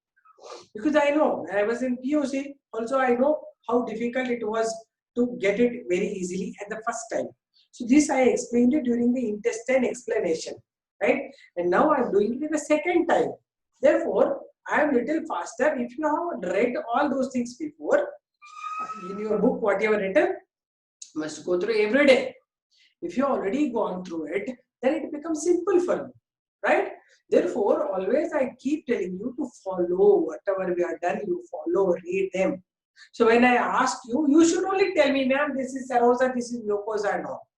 Because I know when I was in POC, also I know how difficult it was to get it very easily at the first time. So this I explained it during the intestine explanation, right? And now I am doing it the second time. Therefore, I am little faster. If you have read all those things before in your book, what you have written, must go through every day. If you already gone through it, then it becomes simple for you, right? Therefore, always I keep telling you to follow whatever we are done, you follow, read them. So when I ask you, you should only tell me, ma'am, this is serosa, this is mucosa and all.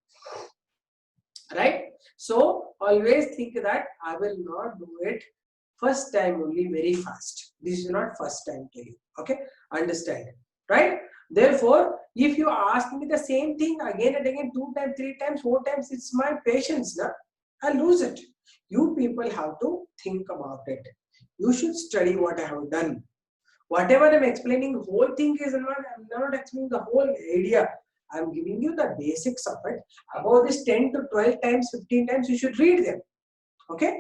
Right? So always think that I will not do it first time only very fast. This is not first time to you. Okay? Understand? Right? Therefore, if you ask me the same thing again and again, 2 times, 3 times, 4 times, it's my patience. Na? I lose it. You people have to think about it. You should study what I have done. Whatever I'm explaining, the whole thing is not, I'm not explaining the whole idea. I'm giving you the basics of it. About this 10 to 12 times, 15 times, you should read them. Okay?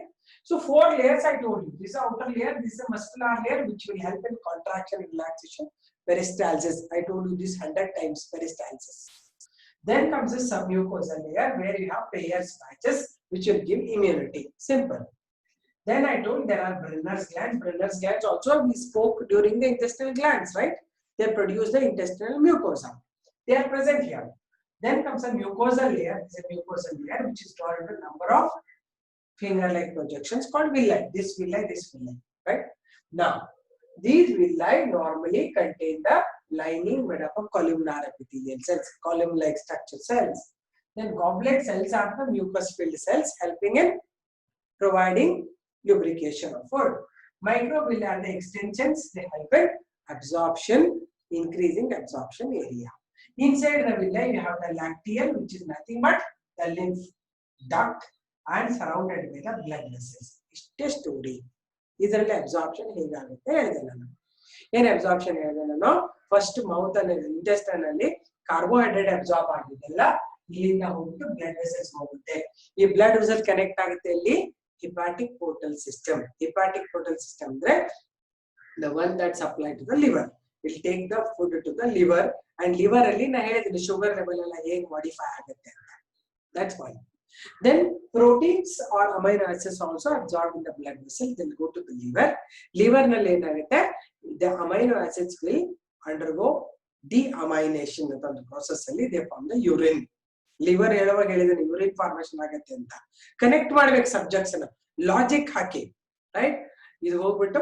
So 4 layers I told you. This is outer layer, this is a muscular layer which will help in contraction and relaxation. Peristalsis. I told you this 100 times, peristalsis. Then comes the submucosal layer where you have Peyer's patches which will give immunity. Simple. Then I told there are Brenner's glands. Brenner's glands also we spoke during the intestinal glands, right? They produce the intestinal mucosa. They are present here. Then comes a mucosal layer. It's a mucosal layer which is drawn into number of finger-like projections called villi. This villi, this villi, right? Now, these villi normally contain the lining made up of columnar epithelial cells, column-like structure cells. Then goblet cells are the mucus-filled cells helping in providing lubrication of food. Microvilli are the extensions, they help in absorption, increasing absorption area. Inside the villi, you have the lacteal, which is nothing but the lymph duct and surrounded by the blood vessels. It's a story. ಇದರಲ್ಲಿ absorption ಹೇಗಾಗುತ್ತೆ ಹೇಳಿದೆ ನಾನು. ಏನು absorption ಹೇಳಿದೆ ನಾನು? First mouth ಅಲ್ಲಿ intestine ಅಲ್ಲಿ carbohydrate absorb ಆಗಿದೆಲ್ಲ ಇಲ್ಲಿಂದ ಹೋಗ್ಬಿಟ್ಟು ಬ್ಲಡ್ ವೆಸಲ್ಸ್ ಹೋಗುತ್ತೆ. ಈ ಬ್ಲಡ್ ವೆಸಲ್ ಕನೆಕ್ಟ್ ಆಗುತ್ತೆ ಇಲ್ಲಿ hepatic portal system. Hepatic portal system ಅಂದ್ರೆ the one that supply to the liver. Will take the food to the liver and liver ಅಲ್ಲಿ ನಾ ಹೇಳಿದ್ದೀನಿ sugar level ಎಲ್ಲ ಹೇಗೆ modify ಆಗುತ್ತೆ ಅಂತ. That's why. Then proteins or amino acids also absorbed in the blood vessel. They'll go to the liver. Liver ನಲ್ಲಿ ಏನಾಗುತ್ತೆ? The amino acids will undergo deamination ಅಂತ ಒಂದು process ಅಲ್ಲಿ they form the urine. Liver ಹೇಳುವಾಗ ಹೇಳಿದ್ರೆ urine formation ಆಗುತ್ತೆ ಅಂತ connect ಮಾಡ್ಬೇಕು ಸಬ್ಜೆಕ್ಟ್ಸ್ ಅನ್ನ ಲಾಜಿಕ್ ಹಾಕಿ ರೈಟ್. ಇದು ಹೋಗ್ಬಿಟ್ಟು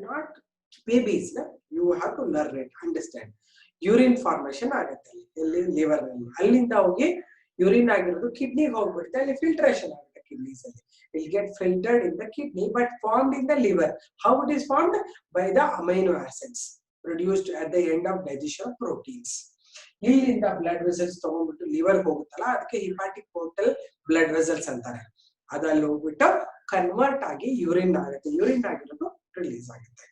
not babies you have to learn it understand. Urine formation ಆಗುತ್ತೆ ಎಲ್ಲಿ ಲಿವರ್ ನಲ್ಲಿ. ಅಲ್ಲಿಂದ ಹೋಗಿ ಯೂರಿನ್ ಆಗಿರೋದು ಕಿಡ್ನಿಗೆ ಹೋಗ್ಬಿಡುತ್ತೆ, ಅಲ್ಲಿ ಫಿಲ್ಟ್ರೇಷನ್ ಆಗುತ್ತೆ ಕಿಡ್ನೀಸ್ ಅಲ್ಲಿ. Will get filtered in the kidney but formed in the liver. How it is formed? By the amino acids produced at the end of digestion of proteins. ಇಲ್ಲಿಂದ blood vessels ತಗೊಂಡ್ಬಿಟ್ಟು liver ಹೋಗುತ್ತಲ್ಲ ಅದಕ್ಕೆ ಹಿಪಾಟಿಕ್ portal blood vessels ಅಂತಾರೆ. ಅದಲ್ಲಿ ಹೋಗ್ಬಿಟ್ಟು convert ಆಗಿ urine ಆಗುತ್ತೆ, urine ಆಗಿರೋದು release ಆಗುತ್ತೆ.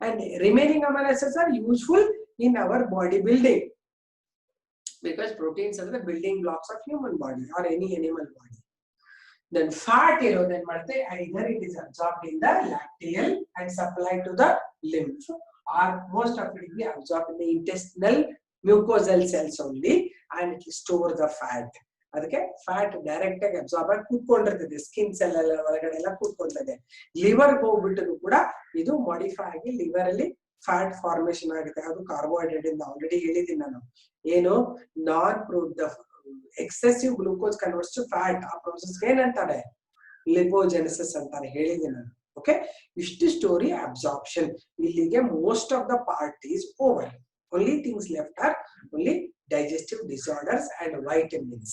And remaining amino acids are useful in our body building because proteins ಅಂದ್ರೆ building blocks of human body or any animal body. Then fat ಇರೋದು ಏನ್ ಮಾಡುತ್ತೆ? either it is absorbed in the lacteal and supplied to the lymph or most of it will be absorbed in the intestinal mucosal cells only and it will store the fat. ಅದಕ್ಕೆ fat direct ಆಗಿ absorb ಆಗಿ ಕೂತ್ಕೊಂಡಿರ್ತದೆ, skin cell ಎಲ್ಲ ಒಳಗಡೆ ಎಲ್ಲ ಕೂತ್ಕೊಂಡಿದೆ. Liver ಹೋಗ್ಬಿಟ್ಟು ಕೂಡ ಇದು modify ಆಗಿ ಲಿವರ್ ಅಲ್ಲಿ ಫ್ಯಾಟ್ ಫಾರ್ಮೇಶನ್ ಆಗುತ್ತೆ. ಅದು ಕಾರ್ಬೋಹೈಡ್ರೇಟ್ ಇಂದ ಆಲ್ರೆಡಿ ಹೇಳಿದ್ದೀನಿ ನಾನು. ಏನು excessive glucose converts to fat, ಆ ಪ್ರೊಸೆಸ್ ಏನಂತಾರೆ? ಲಿಪೋಜೆನೆಸಿಸ್ ಅಂತಾರೆ, ಹೇಳಿದ್ದೀನಿ ನಾನು. ಓಕೆ, ಇಷ್ಟು ಸ್ಟೋರಿ ಅಬ್ಸಾರ್ಪ್ಷನ್. ಇಲ್ಲಿಗೆ most of the part is over. Only things left are only digestive disorders and vitamins.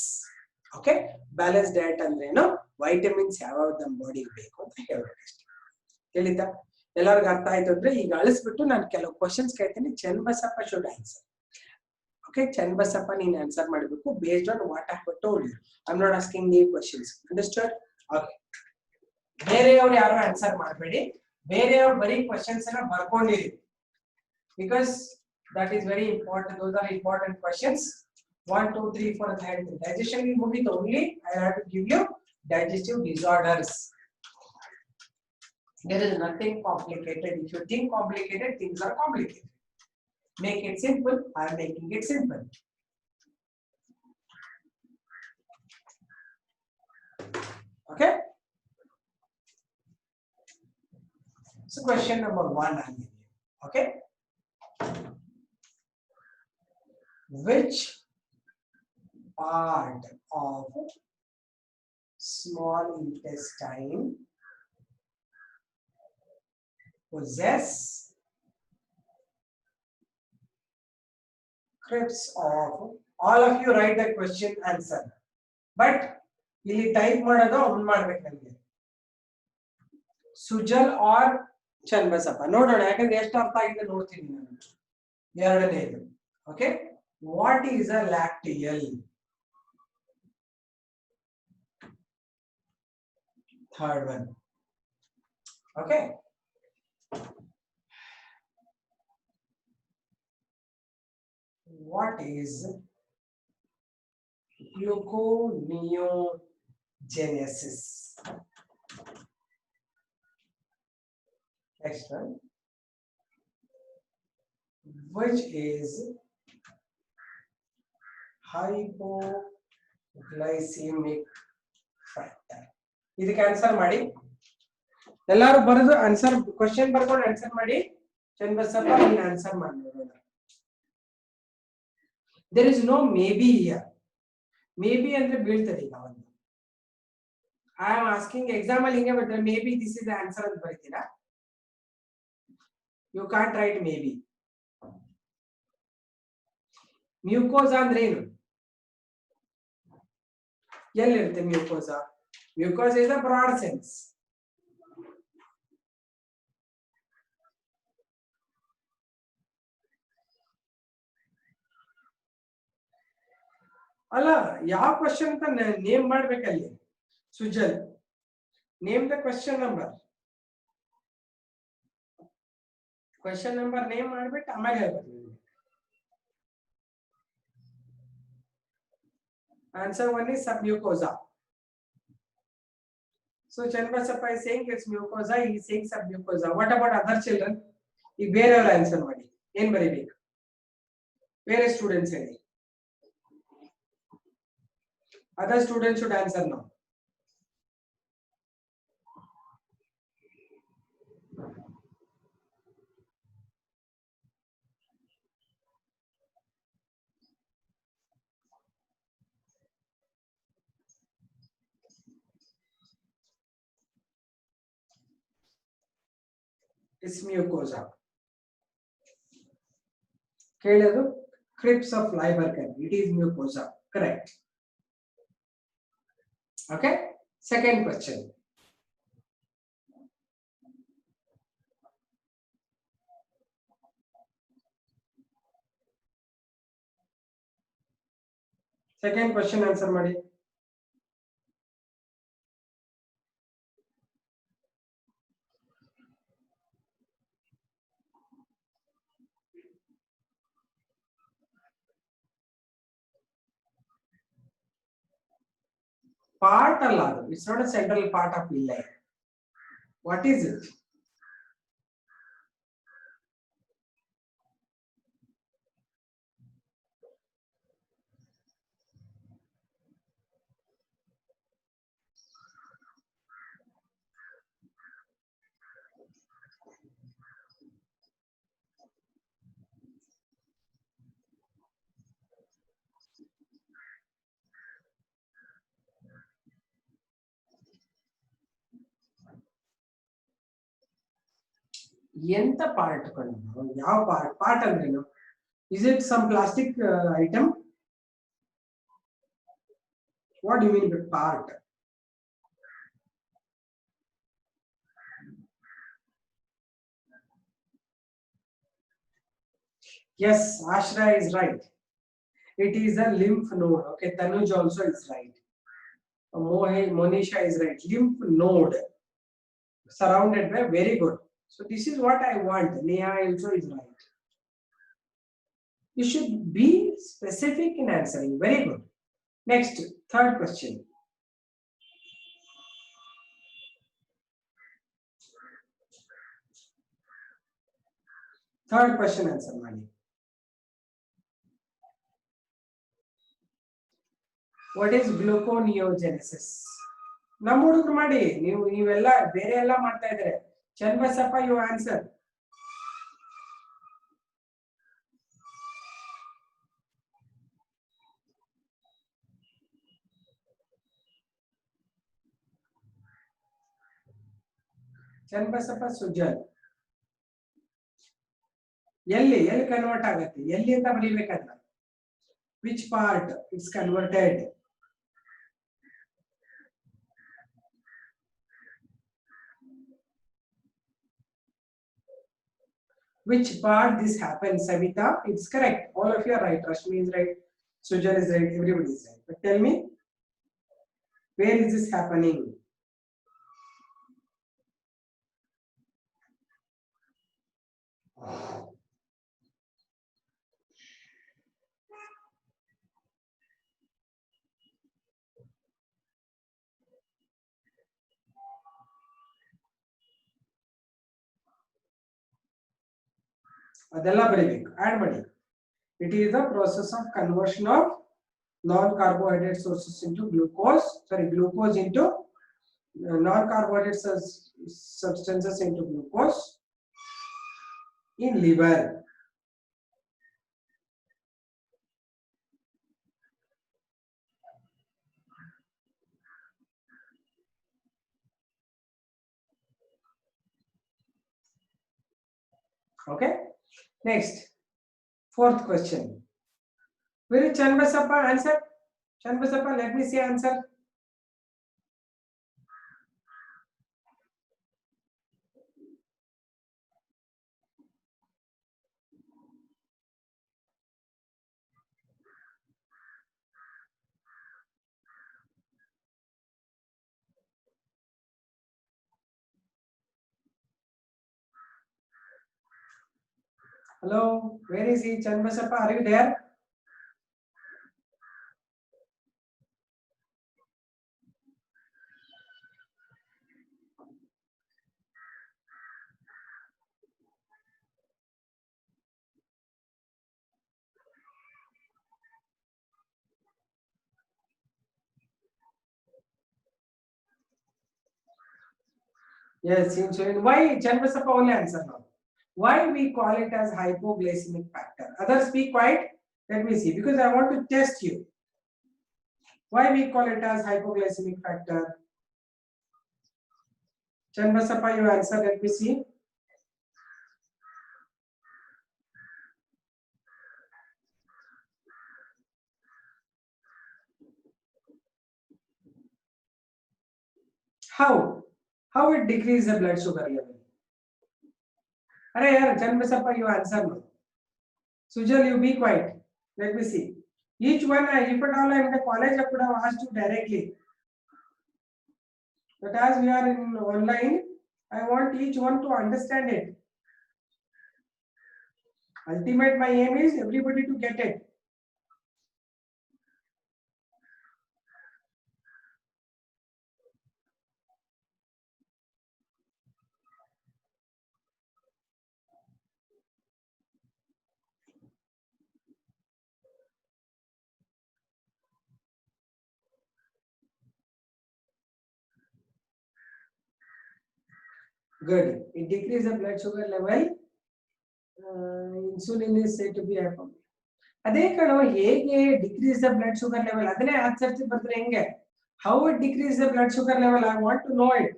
Okay, balanced diet ಅಂದ್ರೆ ಏನು? ವಿಟಮಿನ್ಸ್ ಯಾವ ನಮ್ಮ ಬಾಡಿಗೆ ಬೇಕು ಅಂತ ಹೇಳ್ಬೇಕಷ್ಟೇ. ಹೇಳಿದ್ದ ಎಲ್ಲರಿಗೂ ಅರ್ಥ ಆಯ್ತು ಅಂದ್ರೆ ಈಗ ಅಳಿಸ್ಬಿಟ್ಟು ನಾನು ಕೆಲವು ಕ್ವಶನ್ಸ್ ಕೇಳ್ತೀನಿ. Channabasappa should answer. Okay, Channabasappa ನೀನು ಆನ್ಸರ್ ಮಾಡಬೇಕು based on what I have told you. I am not asking new questions. Understood? Okay, ಬೇರೆಯವರು ಯಾರು ಆನ್ಸರ್ ಮಾಡಬೇಡಿ. ಬೇರೆಯವರು ಬರೀ ಕ್ವಶನ್ಸ್ ಅನ್ನ ಬರ್ಕೊಂಡಿರಿ because that is very important. Those are important questions. 1 2 3 4 ಅಂತ ಹೇಳ್ತೀನಿ. digestion will move it only. I have to give you digestive disorders. There is nothing complicated. If you think complicated, things are complicated. Make it simple. I am making it simple. Okay. So question number 1 I give you. Okay. Which part of small intestine possess crypts of, all of you write the question answer, but ಇಲ್ಲಿ type ಮಾಡೋದು ಅವನು ಮಾಡ್ಬೇಕು ನನಗೆ. Sujal R Channabasappa ನೋಡೋಣ, ಯಾಕಂದ್ರೆ ಎಷ್ಟು ಅರ್ಥ ಆಗಿದೆ ನೋಡ್ತೀನಿ ನಾನು. ಎರಡನೇದು okay, what is a lacteal? Third one okay. What is gluconeogenesis? Next one. Which is hypoglycemic factor? ಇದಕ್ಕೆ ಆನ್ಸರ್ ಮಾಡಿ, ಎಲ್ಲರೂ ಬರೆದು ಆನ್ಸರ್, ಕ್ವೆಶ್ಚನ್ ಬರ್ಕೊಂಡು ಆನ್ಸರ್ ಮಾಡಿ. ಚನ್ನಬಸಪ್ಪ ನೀನು ಆನ್ಸರ್ ಮಾಡಿ ನೋಡೋಣ. There is no maybe here. Maybe ಅಂದ್ರೆ ಬೀಳ್ತದೆ ಈಗ ಒಂದು. I am asking exam ಅಲ್ಲಿ ಹಿಂಗೆ ಬರ್ತದೆ, maybe this is the answer ಅಂತ ಬರೀತೀರಾ. You can't write maybe. ಮ್ಯೂಕೋಸಾ ಅಂದ್ರೆ ಏನು? ಎಲ್ಲಿರುತ್ತೆ ಮ್ಯೂಕೋಸಾ? Mucosa is a broad sense. ಅಲ್ಲ, ಯಾವ ಕ್ವಶನ್ ಅಂತ ನೇಮ್ ಮಾಡ್ಬೇಕಲ್ಲಿ. Sujal, name the question number. Question number name ಮಾಡ್ಬಿಟ್ಟು ಆಮೇಲೆ ಹೇಳ್ಬೇಕು. Answer 1 is submucosa. So Channabasappa is saying it's mucosa, he is saying submucosa. What about other children? ಈಗ ಬೇರೆಯವರ answer ಮಾಡಿ. ಏನ್ ಬರೀಬೇಕು? ಬೇರೆ ಸ್ಟೂಡೆಂಟ್ಸ್ ಹೇಳಿ. Other students should answer now. It's mucosa. ಕೇಳೋದು crypts of Lieberman. It is mucosa. Correct. Okay. Second question. Second question answer ಮಾಡಿ. Part ಅಲ್ಲ ಅದು. It's not a central part of villi. What is it? ಎಂತ part ಗಳು? ಯಾವ part? Part ಅಂದ್ರೇನು? Is it some plastic item? What do you mean by part? Yes, Ashra is right. It is a lymph node. Okay, Tanuj also is right. Monisha is right. Lymph node surrounded by, very good. So this is what I want. Neha also is right. You should be specific in answering. Very good. Next, third question. Third question answer ಮಾಡಿ. What is gluconeogenesis? ನಮ್ಮ ಹುಡುಗರು ಮಾಡಿ, ನೀವೆಲ್ಲ ಬೇರೆ ಎಲ್ಲ ಮಾಡ್ತಾ ಇದ್ದಾರೆ. Channabasappa, you answer. Channabasappa, Sujal, ಎಲ್ಲಿ ಕನ್ವರ್ಟ್ ಆಗುತ್ತೆ? ಎಲ್ಲಿ ಅಂತ ಬರೀಬೇಕಾದ್ರೆ which part it's converted? Which part this happens? Savita, it's correct. All of you are right. Rashmi is right. Sujal is right. Everybody is right. But tell me, where is this happening? ಅದೆಲ್ಲ ಬರೀಬೇಕು, add ಮಾಡಿ. It is the process of conversion of non-carbohydrate sources into glucose. Sorry, glucose into non-carbohydrate substances into glucose in liver. Okay. Next, fourth question. Will Channabasappa answer? Channabasappa, let me see answer. Hello, where is he? Channabasappa, are you there? Yes, seems so. Why Channabasappa only answer now? Why we call it as hypoglycemic factor? Others speak quiet. Let me see, because I want to test you. Why we call it as hypoglycemic factor? Channabasappa, you answer. Let me see. How it decrease the blood sugar level? Arey yaar, Channabasappa, you answer now. Sujal, you be quiet. Let me see. Each one, if at all I am in the college, I could have asked you directly. But as we are in online, I want each one to understand it. Ultimate, my aim is everybody to get it. Good. It decreases the blood sugar level. Insulin is said to be hypoglycemic. ಅದೇ ಕಣೋ, ಹೇಗೆ decrease the blood sugar level ಅದನ್ನೇ ಆಚರಿಸಿ ಬರ್ತಾರೆ. ಹೆಂಗೆ, how it decrease the blood sugar level? I want to know it.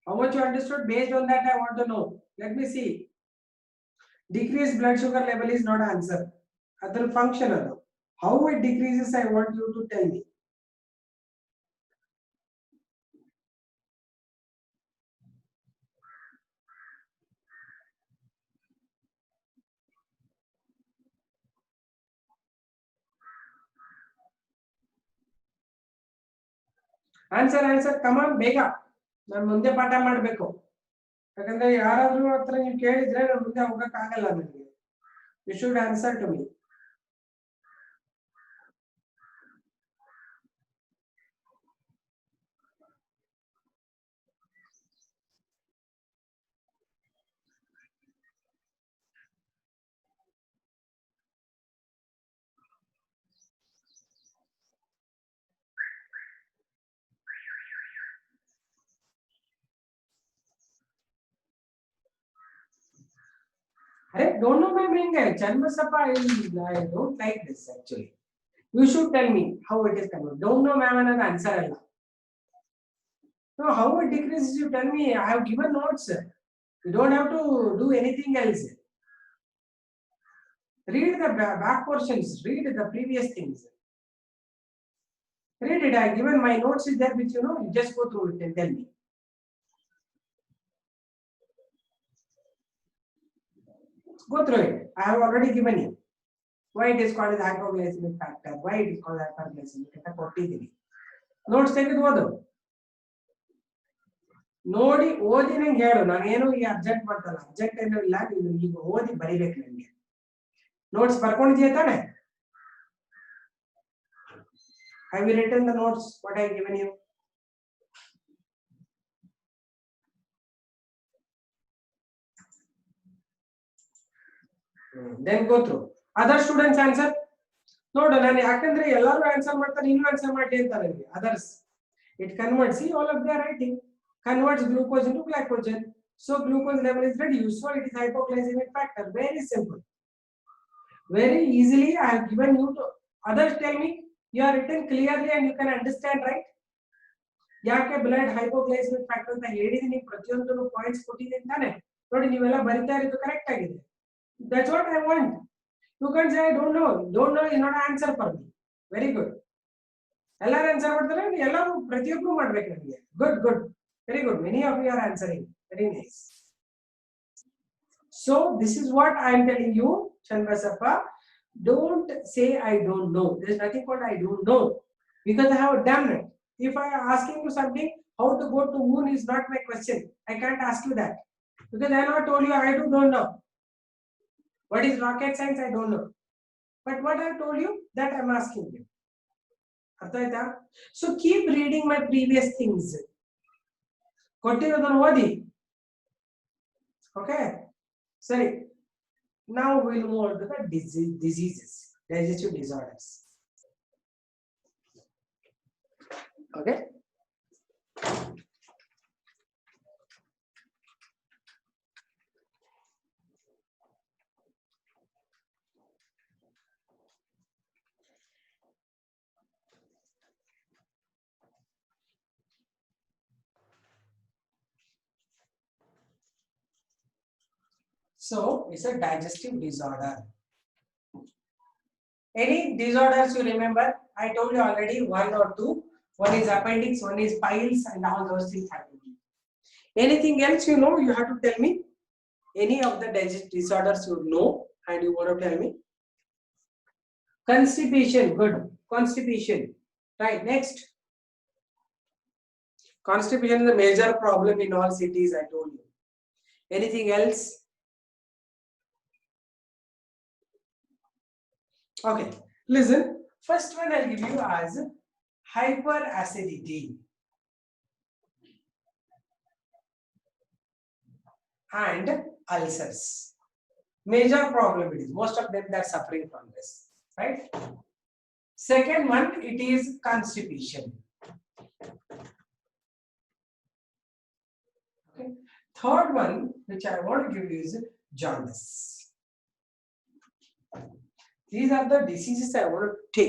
How much you understood? Based on that, I want to know. Let me see. Decreased blood sugar level is not answer. Other function. How it decreases, I want you to tell me. Answer. Come on, ಬೇಗ. ನಾನು ಮುಂದೆ ಪಾಠ ಮಾಡಬೇಕು. ಯಾಕಂದ್ರೆ ಯಾರಾದ್ರೂ ಹತ್ರ ನೀವು ಕೇಳಿದ್ರೆ ನಾನು ಮುಂದೆ ಹೋಗಕ್ಕೆ ಆಗಲ್ಲ ನನಗೆ. You should answer to me. don't know ma'am ಹೆಂಗೆ Chanbasappa, I don't like this actually. You should tell me how it is converted. Don't know ma'am ಅನ್ನೋದು answer ಅಲ್ಲ. No, how it decreases you tell me. I have given notes. You don't have to do anything else. Read the back portions. Read the previous things. Read it. I have given my notes is there which you just go through it and tell me. Go through it. I have already given you. Why it is called as hypoglycemic factor? Why it is called hyperglycemic? ಅಂತ ಕೊಟ್ಟಿದ್ದೀನಿ. Notes ತೆಗೆದು ಓದು. ನೋಡಿ ಓದಿ ನಂಗೆ ಹೇಳು. ನಾನೇನು ಈ ಅರ್ಜೆಂಟ್ ಮಾಡ್ತಲ್ಲ. ಅರ್ಜೆಂಟ್ ಏನೂ ಇಲ್ಲ. ನೀನು ಈಗ ಓದಿ ಬರಿಬೇಕು ನನಗೆ. ನೋಟ್ಸ್ ಬರ್ಕೊಂಡಿದ್ದೀಯ ತಾನೆ? Have you written the notes what I have given you? Then go through. Other students answer. ನೋಡು ನಾನು ಯಾಕಂದ್ರೆ ಎಲ್ಲರೂ ಆನ್ಸರ್ ಮಾಡ್ತಾರೆ ನೀನು ಆನ್ಸರ್ ಮಾಡಿ ಅಂತ ನನಗೆ. Others it converts. See all of their writing converts glucose into glycogen. So glucose level is reduced. So it is hypoglycemic factor. Very simple. Very easily I have given you to. Others tell me you are written clearly and you can understand, right? ಯಾಕೆ blood ಹೈಪೋಗ್ಲೈಸೆಮಿಕ್ factor ಅಂತ ಹೇಳಿದೀನಿ ಪ್ರತಿಯೊಂದು points ಕೊಟ್ಟಿದ್ದೀನಿ ತಾನೆ. ನೋಡಿ ನೀವೆಲ್ಲ ಬರಿತಾ ಇರೋದು ಕರೆಕ್ಟ್ ಆಗಿದೆ. That's what I want. You can say I don't know. Don't know is not an answer for me. Very good. ಎಲ್ಲರೂ ಆನ್ಸರ್ ಮಾಡ್ತಾರೆ ಎಲ್ಲರೂ ಪ್ರತಿಯೊಬ್ಬರು ಮಾಡ್ಬೇಕು ನನಗೆ. Good. Very good. Many of you are answering. Very nice. So this is what I am telling you, Chanbasappa. Don't say I don't know. There is nothing called I don't know because I have done it. If I am asking you something, how to go to moon is not my question. I can't ask you that because I have not told you I don't know. What is rocket science? I don't know. But what I have told you, that I am asking you. So keep reading my previous things. ಕೊಟ್ಟಿರೋದನ್ನು ಓದಿ. Okay. Sorry. Now we'll move on to the diseases, digestive disorders. Okay. So it's a digestive disorder. Any disorders you remember? I told you already one or two. One is appendix, one is piles, and all those things happen. Anything else you know? You have to tell me. Any of the digestive disorders you know, and you want to tell me. Constipation, good. Constipation, right? Next. Constipation is a major problem in all cities. I told you. Anything else? Okay, listen. First one I'll give you as hyperacidity and ulcers. Major problem it is. Most of them they are suffering from this, right? Second one, it is constipation. Okay. Third one, which I want to give you is jaundice. These are the diseases I want to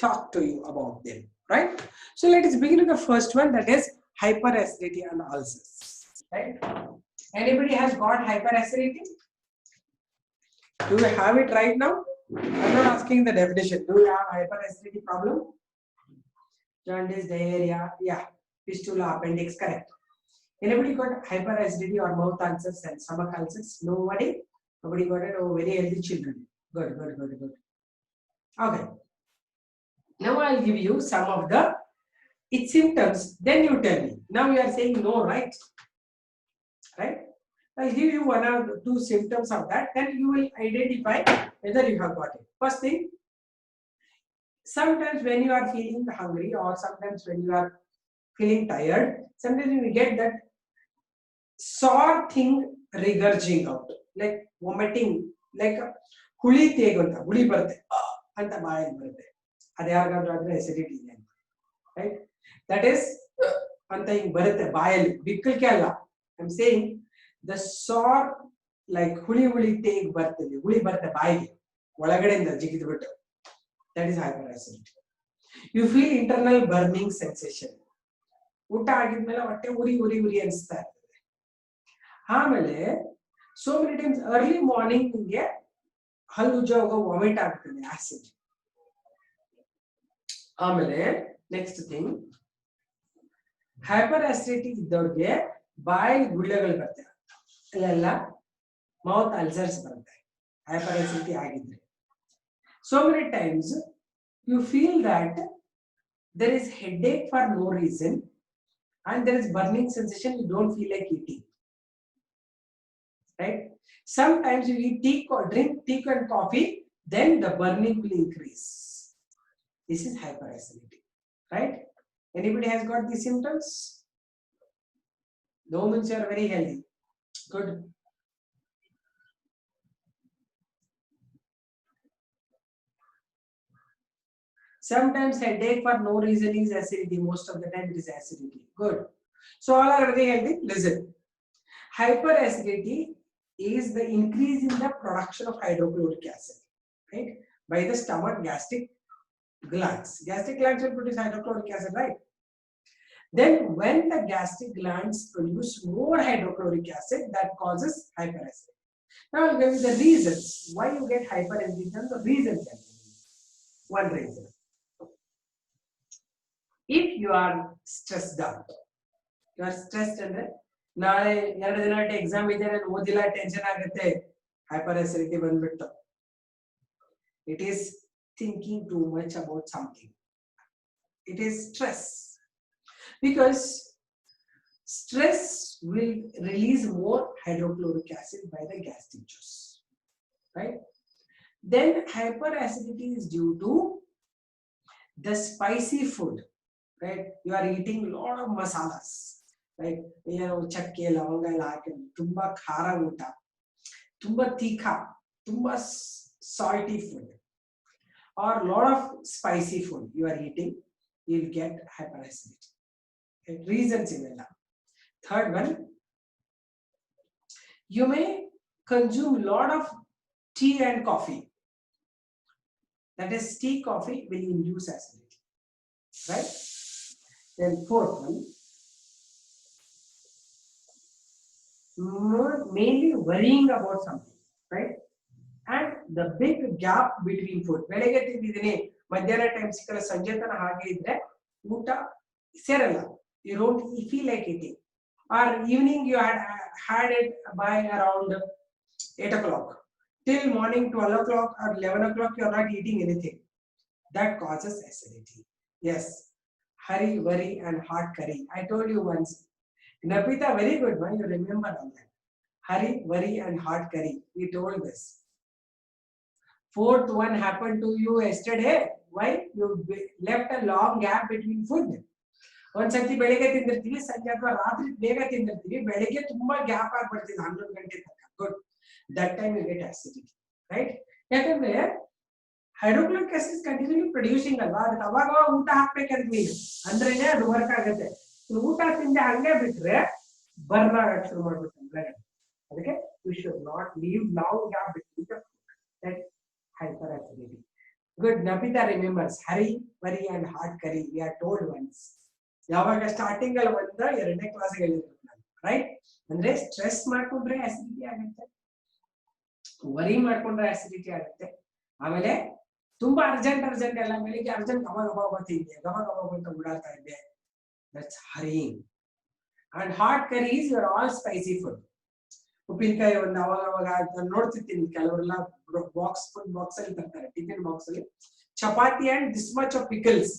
talk to you about them, right? So let us begin with the first one, that is hyperacidity and ulcers, right? Anybody has got hyperacidity? Do you have it right now? I'm not asking the definition. Do you have hyperacidity problem? Jaundice, diarrhea, yeah, fistula, appendix, correct. Anybody got hyperacidity or mouth ulcers and stomach ulcers? Nobody? Nobody got it? Oh, very healthy children. Good. Okay. Now I'll give you some of its symptoms. Then you tell me. Now you are saying no, right? Right? I'll give you one or two symptoms of that. Then you will identify whether you have got it. First thing, sometimes when you are feeling hungry or sometimes when you are feeling tired, sometimes you get that sore thing regurging out, like vomiting, like ಹುಳಿ ತೇಗು ಅಂತ ಹುಳಿ ಬರುತ್ತೆ ಅಂತ ಬಾಯಲ್ಲಿ ಬರುತ್ತೆ. ಅದು ಯಾರಿಗಾದ್ರೂ ಆದ್ರೆ ಎಸಿಡಿಟಿ ಇದೆ ಅಂತ, ರೈಟ್? ದಟ್ ಈಸ್ ಅಂತ ಹಿಂಗ್ ಬರುತ್ತೆ ಬಾಯಲ್ಲಿ, ಬಿಕ್ಕಳಿಕೆ ಅಲ್ಲ. I am saying the sir like huli take ಬರ್ತದೆ ಹುಳಿ ಬರುತ್ತೆ ಬಾಯಿಗೆ ಒಳಗಡೆಯಿಂದ ಜಿಗಿದ್ಬಿಟ್ಟು that is hyperacidity. You feel internal burning sensation. ಊಟ ಆಗಿದ್ಮೇಲೆ ಹೊಟ್ಟೆ ಉರಿ ಅನಿಸ್ತಾ ಇರ್ತದೆ. ಆಮೇಲೆ so many times early morning ನಿಮಗೆ ಹಲ್ಲು ಉಜ್ಜುವಾಗ ವಾಮಿಟ್ ಆಗ್ತದೆ ಆಸಿಡ್. ಆಮೇಲೆ ನೆಕ್ಸ್ಟ್ ಥಿಂಗ್ ಹೈಪರ್ ಆಸಿಡಿಟಿ ಇದ್ದವ್ರಿಗೆ ಬಾಯಿ ಗುಳ್ಳೆಗಳು ಬರ್ತವೆ, ಅಲ್ಲೆಲ್ಲ ಮೌತ್ ಅಲ್ಸರ್ಸ್ ಬರುತ್ತೆ ಹೈಪರ್ ಆಸಿಡಿಟಿ ಆಗಿದ್ರೆ. So many times you feel that there is headache for no reason and there is burning sensation, you don't feel like eating, right? Sometimes you eat tea, drink tea and coffee, then the burning will increase. This is hyperacidity, right? Anybody has got these symptoms? No means you are very healthy. Good. Sometimes headache for no reason is acidity. Most of the time it is acidity. Good. So all are very healthy. Listen. Hyperacidity is the increase in the production of hydrochloric acid, right? By the stomach gastric glands. Gastric glands will produce hydrochloric acid, right? Then when the gastric glands produce more hydrochloric acid, that causes hyperacidity. Now I'll give you the reasons why you get hyperacidity and the reasons. One reason. If you are stressed out, you are stressed ಅಂದ್ರೆ ನಾಳೆ 2 ದಿನ exam ಇದೆ ನಾನು ಓದಿಲ್ಲ tension ಆಗುತ್ತೆ hyperacidity ಬಂದ್ಬಿಟ್ಟು. It is thinking too much about something. It is stress, because stress will release more hydrochloric acid by the gastric juice, right? Then hyperacidity is due to the spicy food, right? You are eating a lot of masalas, right? You know, chakke lavanga ella haki tumba khara ಊಟ, tumba tikha, tumba salty food, or lot of spicy food you are eating, you will get hyperacidity. Okay? Reasons ivella. Third one, you may consume lot of tea and coffee. That is, tea, coffee will induce acidity, right? Then fourth one, mainly worrying about something, right? And the big gap between food. ಬೆಳಗ್ಗೆ ತಿಂದಿದ್ದೀನಿ ಮಧ್ಯಾಹ್ನ time ಸಿಕ್ಕಲ್ಲ ಸಂಜೆ ತನ ಹಾಗೆ ಇದ್ರೆ ಊಟ ಸೇರಲ್ಲ, you don't feel like eating. Or evening you had it by around 8 o'clock till morning 12 o'clock or 11 o'clock you are not eating anything. That causes acidity. Yes, hurry, worry and hot curry. I told you once. Napita, very good one, you remember all that. Hurry, worry and hot curry. We told this. Fourth one happened to you yesterday. Why? You left a long gap between food. ಒಂದ್ಸತಿ ಬೆಳಿಗ್ಗೆ ತಿಂದಿರ್ತೀವಿ, ಸಂಜೆ ಅಥವಾ ರಾತ್ರಿ ಬೇಗ ತಿಂದಿರ್ತೀವಿ, ಬೆಳಿಗ್ಗೆ ತುಂಬಾ gap ಆಗ್ಬಿಡ್ತೀವಿ 11 ಗಂಟೆ ತನಕ. Good. That time you get acidity, right? ಯಾಕಂದ್ರೆ ಹೈಡ್ರೋಕ್ಲೋರಿಕ್ ಆಸಿಡ್ ಕಂಟಿನ್ಯೂಲಿ ಪ್ರೊಡ್ಯೂಸಿಂಗ್ ಅಲ್ವಾ, ಅದಕ್ಕೆ ಅವಾಗ ಊಟ ಹಾಕ್ಬೇಕಂತ ನೀನು ಅಂದ್ರೇನೆ ಅದು ವರ್ಕ್ ಆಗುತ್ತೆ. ಊಟ ತಿಂದೆ ಹಂಗೆ ಬಿಟ್ರೆ ಬರ್ನ್ ಆಗಕ್ಕೆ ಶುರು ಮಾಡ್ಬಿಟ್ಟು ಅದಕ್ಕೆ you should not leave long gap between the food. That hyperacidity. Good. Nabita remembers hurry, worry and hot curry. We are told once. ಯಾವಾಗ ಸ್ಟಾರ್ಟಿಂಗ್ ಅಲ್ಲಿ ಬಂದ 2ನೇ ಕ್ಲಾಸ್ ಹೇಳಿದ್ರು, ರೈಟ್? ಅಂದ್ರೆ ಸ್ಟ್ರೆಸ್ ಮಾಡ್ಕೊಂಡ್ರೆ ಆಸಿಡಿಟಿ ಆಗುತ್ತೆ, ವರಿ ಮಾಡ್ಕೊಂಡ್ರೆ ಆಸಿಡಿಟಿ ಆಗುತ್ತೆ. ಆಮೇಲೆ ತುಂಬಾ ಅರ್ಜೆಂಟ್ ಎಲ್ಲ ಬೆಳಿಗ್ಗೆ ಅರ್ಜೆಂಟ್ ಗಬ ತಿಂದೆ, ಗಬ ಅಂತ ಓಡಾಡ್ತಾ ಇದ್ದೆ, that's hurrying. And hot curry is your all spicy food. ಉಪ್ಪಿನಕಾಯಿ ಒಂದು ಅವಾಗ ನೋಡ್ತಿರ್ತೀನಿ, ಕೆಲವರೆಲ್ಲ ಫುಡ್ ಬಾಕ್ಸ್ ಅಲ್ಲಿ ತರ್ತಾರೆ, ಟಿಫಿನ್ ಬಾಕ್ಸ್ ಅಲ್ಲಿ chapati and this much of pickles.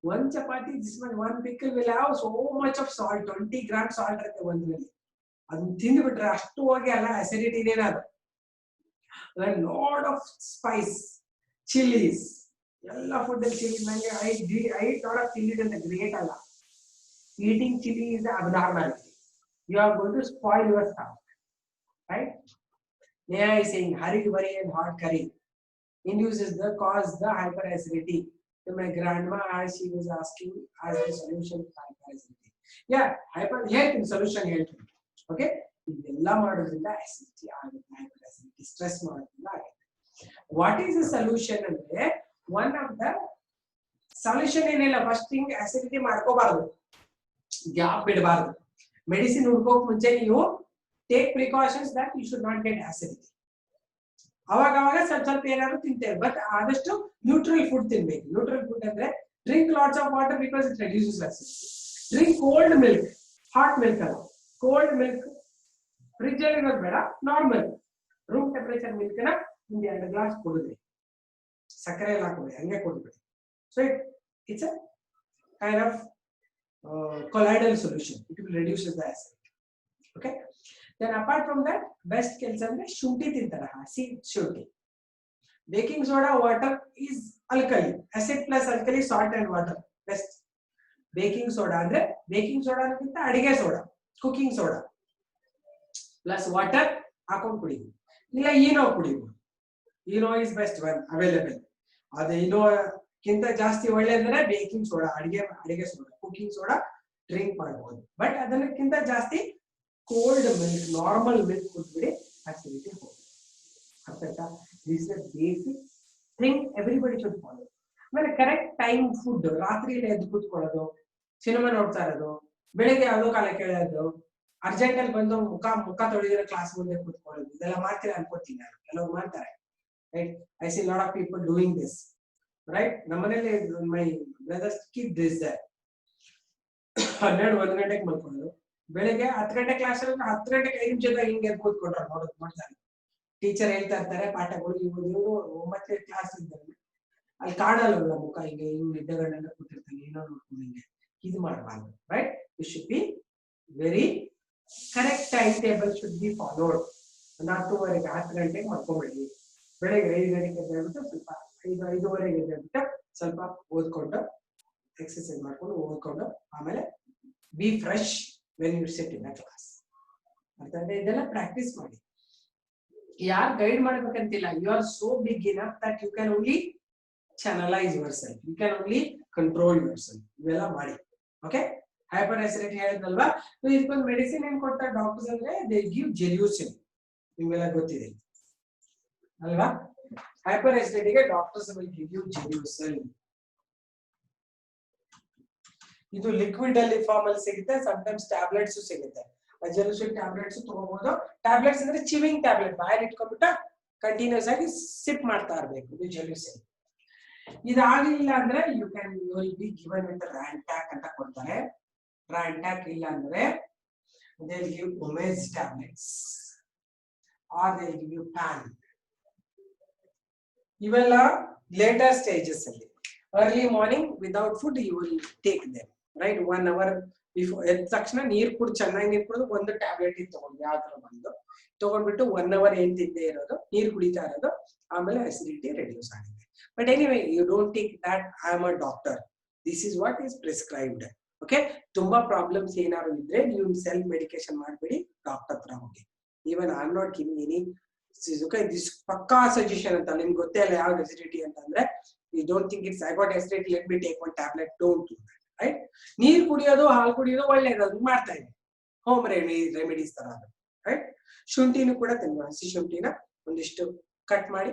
one chapati, this much, one pickle will have so much of salt, 20 grams salt ಇರುತ್ತೆ ಒಂದ್ರಲ್ಲಿ. ಅದನ್ನ ತಿಂದ್ಬಿಟ್ರೆ ಅಷ್ಟು ಹೋಗಿ ಅಲ್ಲ ಅಸಿಡಿಟಿ ಏನಾದ್ರು. ಲಾಟ್ ಆಫ್ ಸ್ಪೈಸ್, ಚಿಲ್ಲೀಸ್, ಎಲ್ಲ ಫುಡ್ ಅಲ್ಲಿ ಚಿಲ್ಲಿ. ನಂಗೆ ಐ ಲಾಟ್ ಆಫ್ ಚಿಲ್ಲಿ ಅಂತ ಗ್ರೇಟ್ ಅಲ್ಲ. Eating chilli is abnormality. You are going to spoil your stomach, right? Neha is saying hurry, worry and hot curry induces the cause the hyperacidity. So my grandma, as she was asking, as the solution to hyperacidity. Yeah, solution help. Okay, ಇದೆಲ್ಲ ಮಾಡೋದ್ರಿಂದ acidity ಆಗುತ್ತೆ, hyperacidity stress ಮಾಡೋದ್ರಿಂದ ಆಗುತ್ತೆ. What is the solution ಅಂದ್ರೆ one of the solution ಏನಿಲ್ಲ, first thing acidity ಮಾಡ್ಕೋಬಾರ್ದು, gap ಬಿಡಬಾರ್ದು. Medicine ಹುಡ್ಕೋಕ್ ಮುಂಚೆ ನೀವು take precautions that you should not get acidity. ಅವಾಗ ಸ್ವಲ್ಪ ಸ್ವಲ್ಪ ಏನಾದ್ರು ತಿಂತೇವೆ, ಬಟ್ ಆದಷ್ಟು ನ್ಯೂಟ್ರಲ್ ಫುಡ್ ತಿನ್ಬೇಕು. ನ್ಯೂಟ್ರಲ್ ಫುಡ್ ಅಂದ್ರೆ drink lots of water because it reduces acidity. Drink cold milk, hot milk ಅಲ್ಲ, ಕೋಲ್ಡ್ ಮಿಲ್ಕ್. ಫ್ರಿಜ್ ಅಲ್ಲಿ ಇರೋದು ಬೇಡ, ನಾರ್ಮಲ್ ರೂಮ್ ಟೆಂಪರೇಚರ್ ಮಿಲ್ಕ್ ನ ಒಂದು 2 ಗ್ಲಾಸ್ ಕುಡಿದ್ರಿ, ಸಕ್ಕರೆ ಎಲ್ಲ ಹಾಕೋಬೇಡಿ, ಹಂಗೆ ಕುಡಿದ್ಬಿಡಿ. So it's a kind of colloidal solution. It will reduce the acidity. Okay. Then apart from that, best ಕೆಲಸ ಅಂದ್ರೆ ಶುಂಠಿ ತಿಂತಾರೆ, ಹಸಿ ಶುಂಠಿ. Baking soda, water is alkali, acid plus alkali, salt and water best. Baking soda ಅಂದ್ರೆ baking ಸೋಡಾಕ್ಕಿಂತ ಅಡಿಗೆ soda, cooking soda plus water ಹಾಕೊಂಡು ಕುಡಿದು, ಇಲ್ಲ ಈನೋ ಕುಡಿದು. Eno is best one available. ಅದು ಈನೋ ಕಿಂತ ಜಾಸ್ತಿ ಒಳ್ಳೆಯದ್ರೆ ಬೇಕಿಂಗ್ ಸೋಡಾ, ಅಡಿಗೆ ಸೋಡಾ, ಕುಕಿಂಗ್ ಸೋಡಾ ಡ್ರಿಂಕ್ ಮಾಡಬಹುದು. ಬಟ್ ಅದಕ್ಕಿಂತ ಜಾಸ್ತಿ ಕೋಲ್ಡ್ ಮಿಲ್ಕ್, ನಾರ್ಮಲ್ ಮಿಲ್ಕ್ ಕುಡಿದ್ಬಿಡಿ, acidity ಹೋಗುತ್ತೆ. ಅರ್ಥ ಆಯ್ತಾ? This is the basic thing everybody should follow. ಆಮೇಲೆ ಕರೆಕ್ಟ್ ಟೈಮ್ ಫುಡ್, ರಾತ್ರಿಯಲ್ಲಿ ಎದ್ದು ಕೂತ್ಕೊಳ್ಳೋದು, ಸಿನಿಮಾ ನೋಡ್ತಾ ಇರೋದು, ಬೆಳಿಗ್ಗೆ ಯಾವುದೋ ಕಾಲ ಕೇಳೋದು, ಅರ್ಜೆಂಟ್ ಅಲ್ಲಿ ಬಂದು ಮುಖ ತೊಳೆದಿರೋ ಕ್ಲಾಸ್ ಮುಂದೆ ಕೂತ್ಕೊಳ್ಳೋದು, ಇದೆಲ್ಲ ಮಾಡ್ತೀರಾ ಅನ್ಕೋತೀನಿ ನಾನು, ಕೆಲವ್ರು ಮಾಡ್ತಾರೆ. Right, I see lot of people doing this. Right, ನಮ್ಮನೇಲಿ my brothers kid this that 12-1 ಗಂಟೆಗೆ ಮಲ್ಕೊಳ್ಳೋದು, ಬೆಳಿಗ್ಗೆ 10 ಗಂಟೆ ಕ್ಲಾಸ್ ಅಲ್ಲಿ 10 ಗಂಟೆಗೆ 5 ನಿಮಿಷದ ಹಿಂಗೆ ಕೂತ್ಕೊಂಡ್ರೆ ನೋಡ್ತಾರೆ. ಟೀಚರ್ ಹೇಳ್ತಾ ಇರ್ತಾರೆ ಪಾಠಗಳು, ಇವರು 9ನೇ ಕ್ಲಾಸ್ ಇದ್ದಾರೆ, ಅಲ್ಲಿ ಕಾಣಲ್ಲ ಮುಖ, ಹಿಂಗೆ ನಿದ್ದೆಗಣ್ಣೆಲ್ಲ ಕೂತಿರ್ತಾನೆ, ಏನೋ ನೋಡ್ಕೊಂಡು ಹಿಂಗೆ. ಇದು ಮಾಡಬಾರ್ದು. Right, you should be very correct time table should be followed. 4:30 10 ಗಂಟೆಗೆ ಮಲ್ಕೊಂಡ್ಬಿಡಿ, ಬೆಳಿಗ್ಗೆ 5 ಗಂಟೆಗೆ ಎದ್ದೇಳ್ಬಿಟ್ಟು ಸ್ವಲ್ಪ 5:05 ಎದ್ದೇಳ್ಬಿಟ್ಟು ಸ್ವಲ್ಪ ಓದ್ಕೊಂಡು ಎಕ್ಸರ್ಸೈಸ್ ಮಾಡ್ಕೊಂಡು ಓದ್ಕೊಂಡು ಆಮೇಲೆ be fresh when you sit in the class. ಅಂತಂದ್ರೆ ಇದೆಲ್ಲ ಪ್ರಾಕ್ಟೀಸ್ ಮಾಡಿ. ಯಾರು ಗೈಡ್ ಮಾಡ್ಬೇಕಂತಿಲ್ಲ, you are so big enough that you can only channelise yourself, you can only control yourself. ಇವೆಲ್ಲ ಮಾಡಿ. ಓಕೆ, ಹೈಪರ್ ಅಸಿಡಿಟಿ ಹೇಳಿದ್ನಲ್ವಾ, ಇದಕ್ಕೊಂದು medicine ಏನ್ ಕೊಡ್ತಾರೆ ಡಾಕ್ಟರ್ಸ್ ಅಂದ್ರೆ ದೇ ಗಿವ್ ಜೆಲ್ಯೂಸಿನ್. ನಿಮ್ಗೆಲ್ಲ ಗೊತ್ತಿದೆ ಅಲ್ವಾ? ಹೈಪರ್ ಅಸಿಡಿಟಿಗೆ doctors will give you Gelusil. ಇದು ಲಿಕ್ವಿಡ್ ಅಲ್ಲಿ ಫಾರ್ಮ್ ಅಲ್ಲಿ ಸಿಗುತ್ತೆ, ಸಮ್ಟೈಮ್ಸ್ ಟ್ಯಾಬ್ಲೆಟ್ಸ್ ಸಿಗುತ್ತೆ. ಜೆಲ್ಯೂಸಿನ್ ಟ್ಯಾಬ್ಲೆಟ್ಸ್ ತಗೋಬಹುದು. ಟ್ಯಾಬ್ಲೆಟ್ಸ್ ಅಂದ್ರೆ ಚಿವಿಂಗ್ ಟ್ಯಾಬ್ಲೆಟ್, ಬಾಯಲ್ಲಿ ಇಟ್ಕೊಂಡ್ಬಿಟ್ಟು ಕಂಟಿನ್ಯೂಸ್ ಆಗಿ ಸಿಪ್ ಮಾಡ್ತಾ ಇರಬೇಕು, ಇದು ಜೆಲ್ಯೂಸಿನ್. ಇದಾಗಲಿಲ್ಲ ಅಂದ್ರೆ you will be given with Rantac ಅಂತ ಕೊಡ್ತಾರೆ. ರ್ಯಾಂಟ್ಯಾಕ್ ಇಲ್ಲ ಅಂದ್ರೆ they will give Omez tablets or they will give you Pan. ಇವೆಲ್ಲ ಲೇಟರ್ ಸ್ಟೇಜಸ್ ಅಲ್ಲಿ. Early morning without food you will take them. Right, 1 hour before ಎದ್ದ ತಕ್ಷಣ ನೀರು ಕುಡಿದು, ಚೆನ್ನಾಗಿ ನೀರು ಕುಡಿದು ಒಂದು ಟ್ಯಾಬ್ಲೆಟ್ ತಗೊಂಡು ಯಾವ್ದಾರ ಬಂದು ತಗೊಂಡ್ಬಿಟ್ಟು 1 hour ಏನ್ ತಿಂದೇ ಇರೋದು, ನೀರು ಕುಡಿತಾ ಇರೋದು, ಆಮೇಲೆ ಅಸಿಡಿಟಿ ರೆಡ್ಯೂಸ್ ಆಗುತ್ತೆ. But anyway, you don't think that I am a doctor, this is what is prescribed. Okay, ತುಂಬಾ ಪ್ರಾಬ್ಲಮ್ಸ್ ಏನಾದ್ರು ಇದ್ರೆ ನೀವು ಸೆಲ್ಫ್ ಮೆಡಿಕೇಶನ್ ಮಾಡಬೇಡಿ, ಡಾಕ್ಟರ್ ಹತ್ರ ಹೋಗಿ. Even I am not giving any this ಪಕ್ಕಾ ಸಜೆಷನ್ ಅಂತ. ನಿಮ್ಗೆ ಗೊತ್ತೇ ಇಲ್ಲ ಯಾವ್ದು ಅಸಿಡಿಟಿ ಅಂತಂದ್ರೆ, you don't think it's I got acidity, let me take 1 tablet, don't do that. Right, ನೀರು ಕುಡಿಯೋದು, ಹಾಲು ಕುಡಿಯೋದು ಒಳ್ಳೇದು, ಅದು ಮಾಡ್ತಾ ಇದೆ, ಹೋಮ್ ರೆಮಿಡೀಸ್ ತರ ಅದು. ರೈಟ್, ಶುಂಠಿನೂ ಕೂಡ ತಿನ್ನುವ, ಹಸಿ ಶುಂಠಿನ ಒಂದಿಷ್ಟು ಕಟ್ ಮಾಡಿ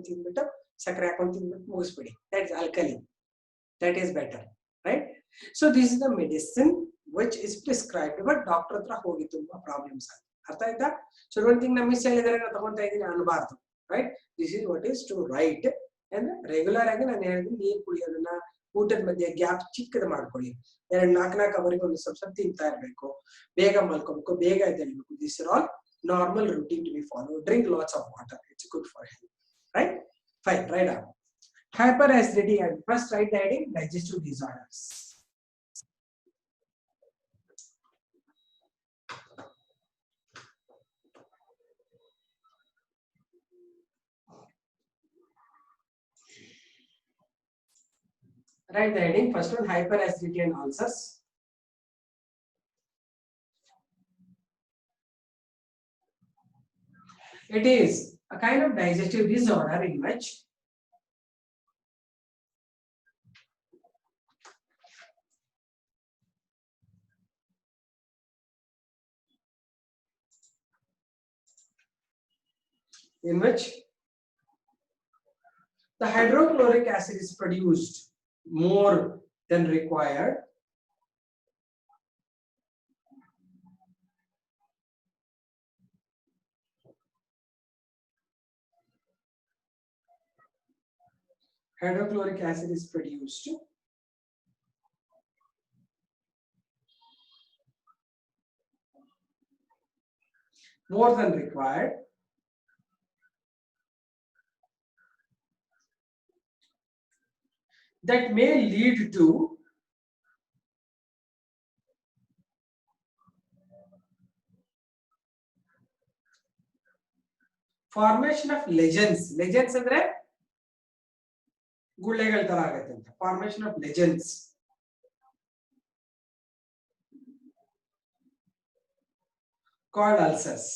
ತಿಂದ್ಬಿಟ್ಟು ಸಕ್ಕರೆ ಹಾಕೊಂಡು ತಿಂದ್ಬಿಟ್ಟು ಮುಗಿಸ್ಬಿಡಿ. That is alkali, that is better. Right, so this is the medicine which is prescribed. But doctor ಹತ್ರ ಹೋಗಿ ತುಂಬಾ ಪ್ರಾಬ್ಲಮ್ಸ್ ಆಗುತ್ತೆ. ಅರ್ಥ ಆಯ್ತಾ? ಸೊ ಡೋಂಟ್ ಥಿಂಕ್ ನಮ್ಮ ಮಿಸ್ ಹೇಳಿದರೆ ನಾನು ತಗೊಂತಾ ಇದ್ದೀನಿ ಅನ್ಬಾರ್ದು. Right, this is what is to write. ಅಂದ್ರೆ ರೆಗ್ಯುಲರ್ ಆಗಿ ನಾನು ಹೇಳಿದ್ರೆ ನೀರು ಕುಡಿಯೋದನ್ನ, ಊಟದ ಮಧ್ಯೆ ಗ್ಯಾಪ್ ಚಿಕ್ಕದು ಮಾಡ್ಕೊಳ್ಳಿ, 2-4 ಅವರಿಗೆ ಒಂದು ಸ್ವಲ್ಪ ತಿಂತಾ ಇರಬೇಕು, ಬೇಗ ಮಲ್ಕೋಬೇಕು, ಬೇಗ ಎದ್ದೇಳಬೇಕು. This are all normal routine to be followed. Drink lots of water, it's good for health. Right, fine. Right down hyperacidity and first write the heading digestive disorders. Write the heading, first one, hyperacidity and ulcers. It is a kind of digestive disorder in which in which the hydrochloric acid is produced more than required. Hydrochloric acid is produced more than required. That may lead to formation of legends. Legends andre ಗುಳ್ಳೆಗಳ ತರ ಆಗುತ್ತೆ ಅಂತ. Formation of legends. Called ulcers.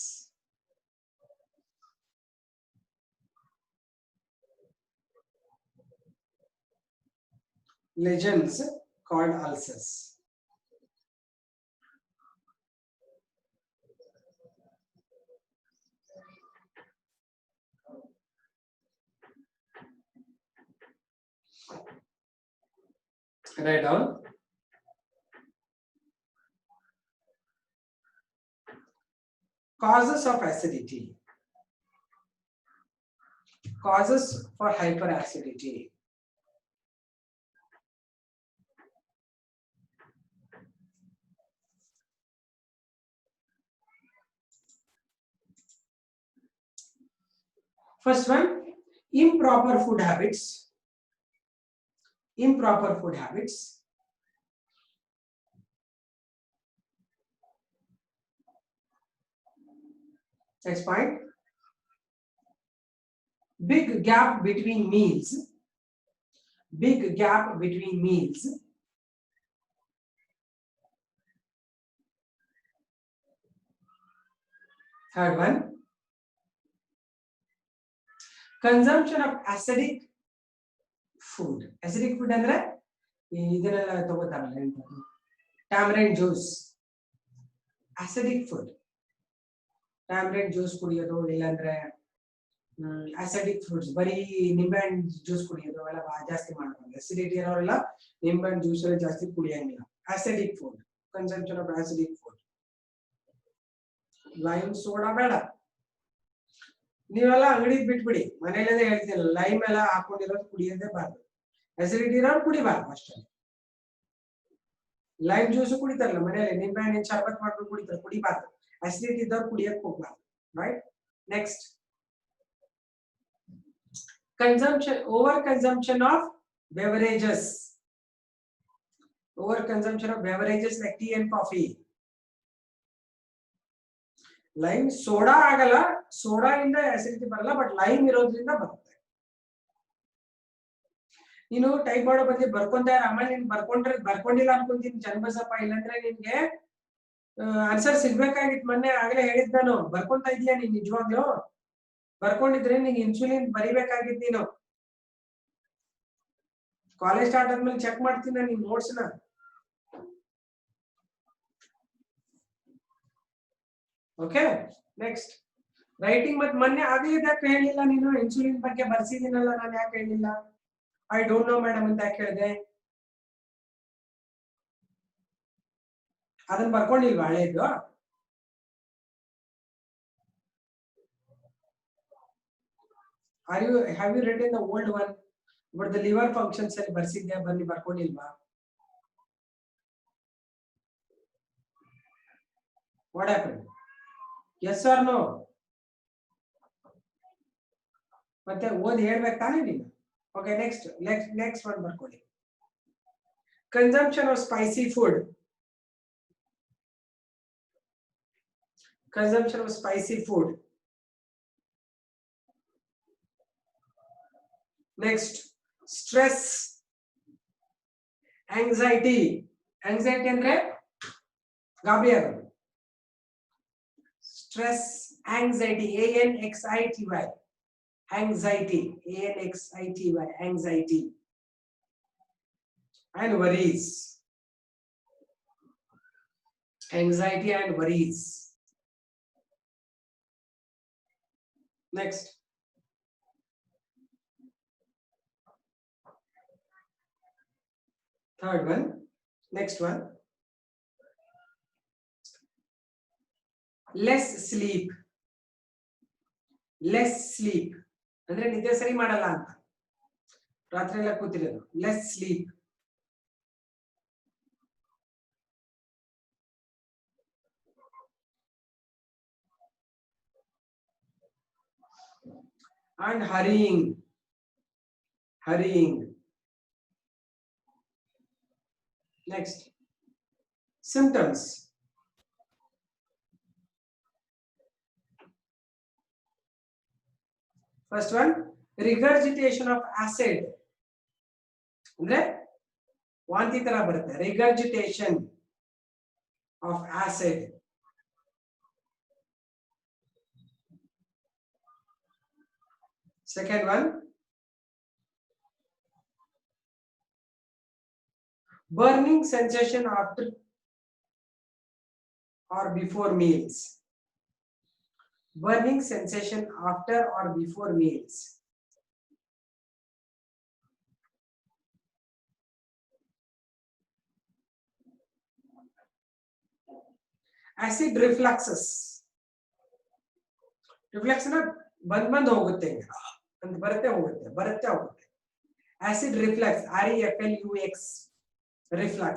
Legends called ulcers. Write down. Causes of acidity. Causes for hyperacidity. First one, improper food habits. Improper food habits. Next point. Big gap between meals. Big gap between meals. Third one. Consumption of acidic food. Acidic food andre ಇದನ್ನೆಲ್ಲ ತಗೋತಾರಲ್ಲ tamarind juice. Acidic food. Tamarind juice ಕುಡಿಯೋದು ಇಲ್ಲಾಂದ್ರೆ acidic fruits ಬರೀ ನಿಂಬೆಹಣ್ಣು juice ಕುಡಿಯೋದು ಅವೆಲ್ಲ ಜಾಸ್ತಿ ಮಾಡ್ತಾರೆ. acidity ಇರೋರೆಲ್ಲ ನಿಂಬೆಹಣ್ಣು ಜ್ಯೂಸ್ ಎಲ್ಲ ಜಾಸ್ತಿ ಕುಡಿಯಂಗಿಲ್ಲ. Acidic food. Consumption of acidic food. Lime soda ಬೇಡ. ನೀವೆಲ್ಲ ಅಂಗಡಿ ಬಿಟ್ಬಿಡಿ, ಮನೆಯಲ್ಲೇ ಹೇಳ್ತಿಲ್ಲ ಲೈಮ್ ಎಲ್ಲ ಹಾಕೊಂಡಿರೋದು ಕುಡಿಯೋದೇ ಬಾರ್ದು. ಅಸಿಡಿಟಿ ಇರೋರು ಕುಡಿಬಾರ್ದು ಅಷ್ಟೇ. ಲೈಮ್ ಜ್ಯೂಸ್ ಕುಡಿತಾರಲ್ಲ ಮನೆಯಲ್ಲಿ, ನಿಂಬೆಹಣ್ಣಿನ ಶರ್ಬತ್ ಮಾಡ್ಕೊಂಡು ಕುಡಿತಾರೆ, ಕುಡಿಬಾರ್ದು. ಅಸಿಡಿಟಿ ಇದ್ದವ್ರು ಕುಡಿಯಕ್ಕೆ ಹೋಗ್ಬಾರ್ದು. Right. Next, consumption, over consumption of beverages. Over consumption of beverages like tea and coffee. Lime soda ಆಗಲ್ಲ, ಸೋಡಾ ಇಂದ ಅಸಿಡಿಟಿ ಬರಲ್ಲ, ಬಟ್ ಲೈಮ್ ಇರೋದ್ರಿಂದ ಬರುತ್ತೆ. ನೀನು ಟೈಪ್ ಮಾಡೋ ಬದಲು ಬರ್ಕೊಂತ ಆಮೇಲೆ ನೀನ್ ಬರ್ಕೊಂಡಿಲ್ಲ ಅನ್ಕೊಂತೀನಿ ಚನ್ನಬಸಪ್ಪ, ಇಲ್ಲಾಂದ್ರೆ ನಿನ್ಗೆ ಆನ್ಸರ್ ಸಿಗ್ಬೇಕಾಗಿತ್ತು. ಮೊನ್ನೆ ಆಗ್ಲೇ ಹೇಳಿದ್ ನಾನು, ಬರ್ಕೊಂತ ಇದೀಯಾ ನೀನ್ ನಿಜವಾಗ್ಲು? ಬರ್ಕೊಂಡಿದ್ರೆ ನೀನ್ ಇನ್ಸುಲಿನ್ ಬರಿಬೇಕಾಗಿತ್ತು. ನೀನು ಕಾಲೇಜ್ ಸ್ಟಾರ್ಟ್ ಆದ್ಮೇಲೆ ಚೆಕ್ ಮಾಡ್ತೀನಿ ನಿನ್ ನೋಟ್ಸ್ ನ. ಓಕೆ. Next, writing. ಮತ್ ಮೊನ್ನೆ ಆಗ್ಲಿದ್ ಯಾಕೆ ಹೇಳಿಲ್ಲ ನೀನು? ಇನ್ಸುಲಿನ್ ಬಗ್ಗೆ ಬರ್ಸಿದೀನಲ್ಲ ನಾನು, ಯಾಕೆ ಹೇಳಿಲ್ಲ? ಐ ಡೋಂಟ್ ನೋ ಮೇಡಮ್ ಅಂತ ಯಾಕೆ ಹೇಳಿದೆ? ಅದನ್ನ ಬರ್ಕೊಂಡಿಲ್ವಾ ಹಳೇದು? have you written the old one? But the liver functions ಅಲ್ಲಿ ಬರ್ಸಿದ್ಯಾ? ಬನ್ನಿ ಬರ್ಕೊಂಡಿಲ್ವಾ? What happened? Yes or no? ಮತ್ತೆ ಓದಿ ಹೇಳ್ಬೇಕು ತಾನೇ ನೀನು. Okay, next one ಬರ್ಕೊಳ್ಳಿ. Consumption of spicy food. Consumption of spicy food. Next, stress, anxiety. Anxiety ಅಂದ್ರೆ ಗಾಬರಿ ಆಗೋದು. Stress, anxiety, ANXITY. Anxiety, ANXITY, anxiety. And worries. Anxiety and worries. Next. Third one. Next one. Less sleep. Less sleep. ಅಂದ್ರೆ ನಿದ್ದೆ ಸರಿ ಮಾಡಲ್ಲ ಅಂತ. ರಾತ್ರಿ ಎಲ್ಲ ಕೂತಿರೋದು. Less sleep. And hurrying. Hurrying. Next. Symptoms. First one, regurgitation of acid. ಅಂದ್ರೆ ವಾಂತಿ ತರ ಬರುತ್ತೆ. Regurgitation of acid. Second one, burning sensation after or before meals. Burning sensation after or before meals. Acid refluxes. Reflux na band hogutte ant barate hogutte. Acid reflux, REFLUX, reflux,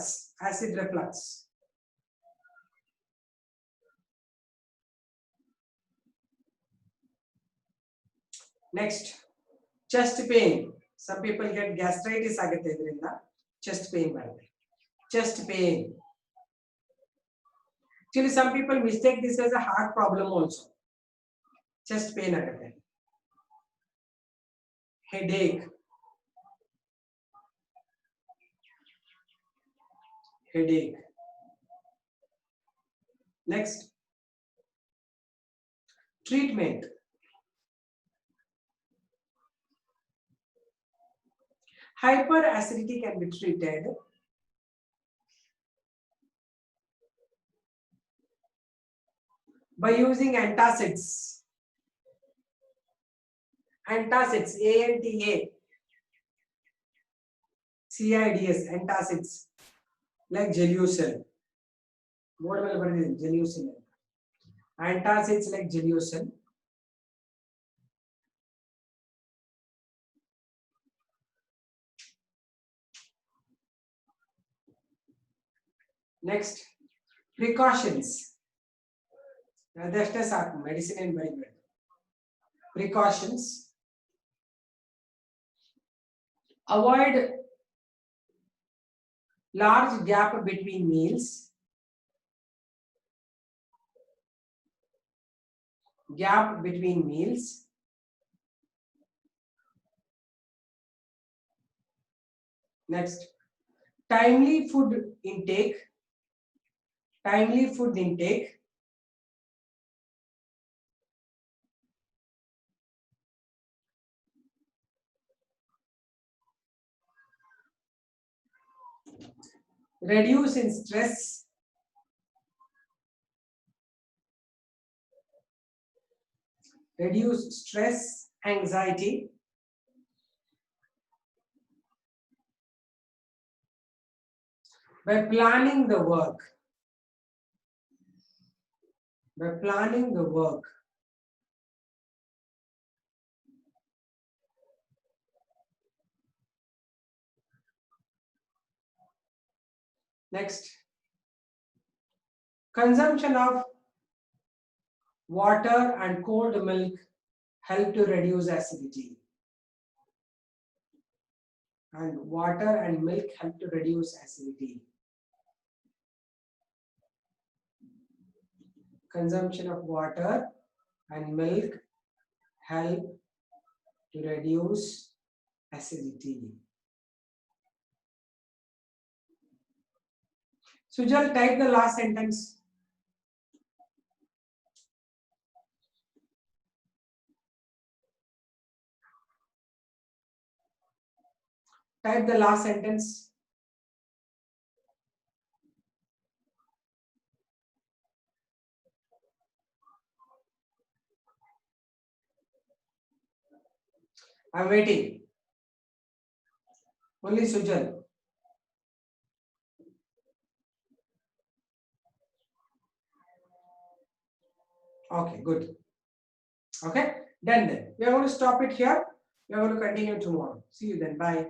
acid reflux. Next, chest pain. Some people get gastritis agutte idrinda chest pain barutte. Chest pain. Actually, some people mistake this as a heart problem also. Chest pain agutte. Headache. Headache. Next, treatment. Hyperacidity can be treated by using antacids. Antacids, ANTACIDS, antacids, like Gelusil. Board will be Gelusil. Antacids like Gelusil. Next, precautions. That's medicine and very good. Precautions. Avoid large gap between meals. Gap between meals. Next, timely food intake. Timely food intake. Reduce in stress. Reduce stress, anxiety. By planning the work. By planning the work. Next, consumption of water and cold milk help to reduce acidity. And water and milk help to reduce acidity. Consumption of water and milk help to reduce acidity. Sujal, type the last sentence. Type the last sentence. I'm waiting. Only Sujal. Okay, good. Okay, done then. We are going to stop it here. We are going to continue tomorrow. See you then. Bye.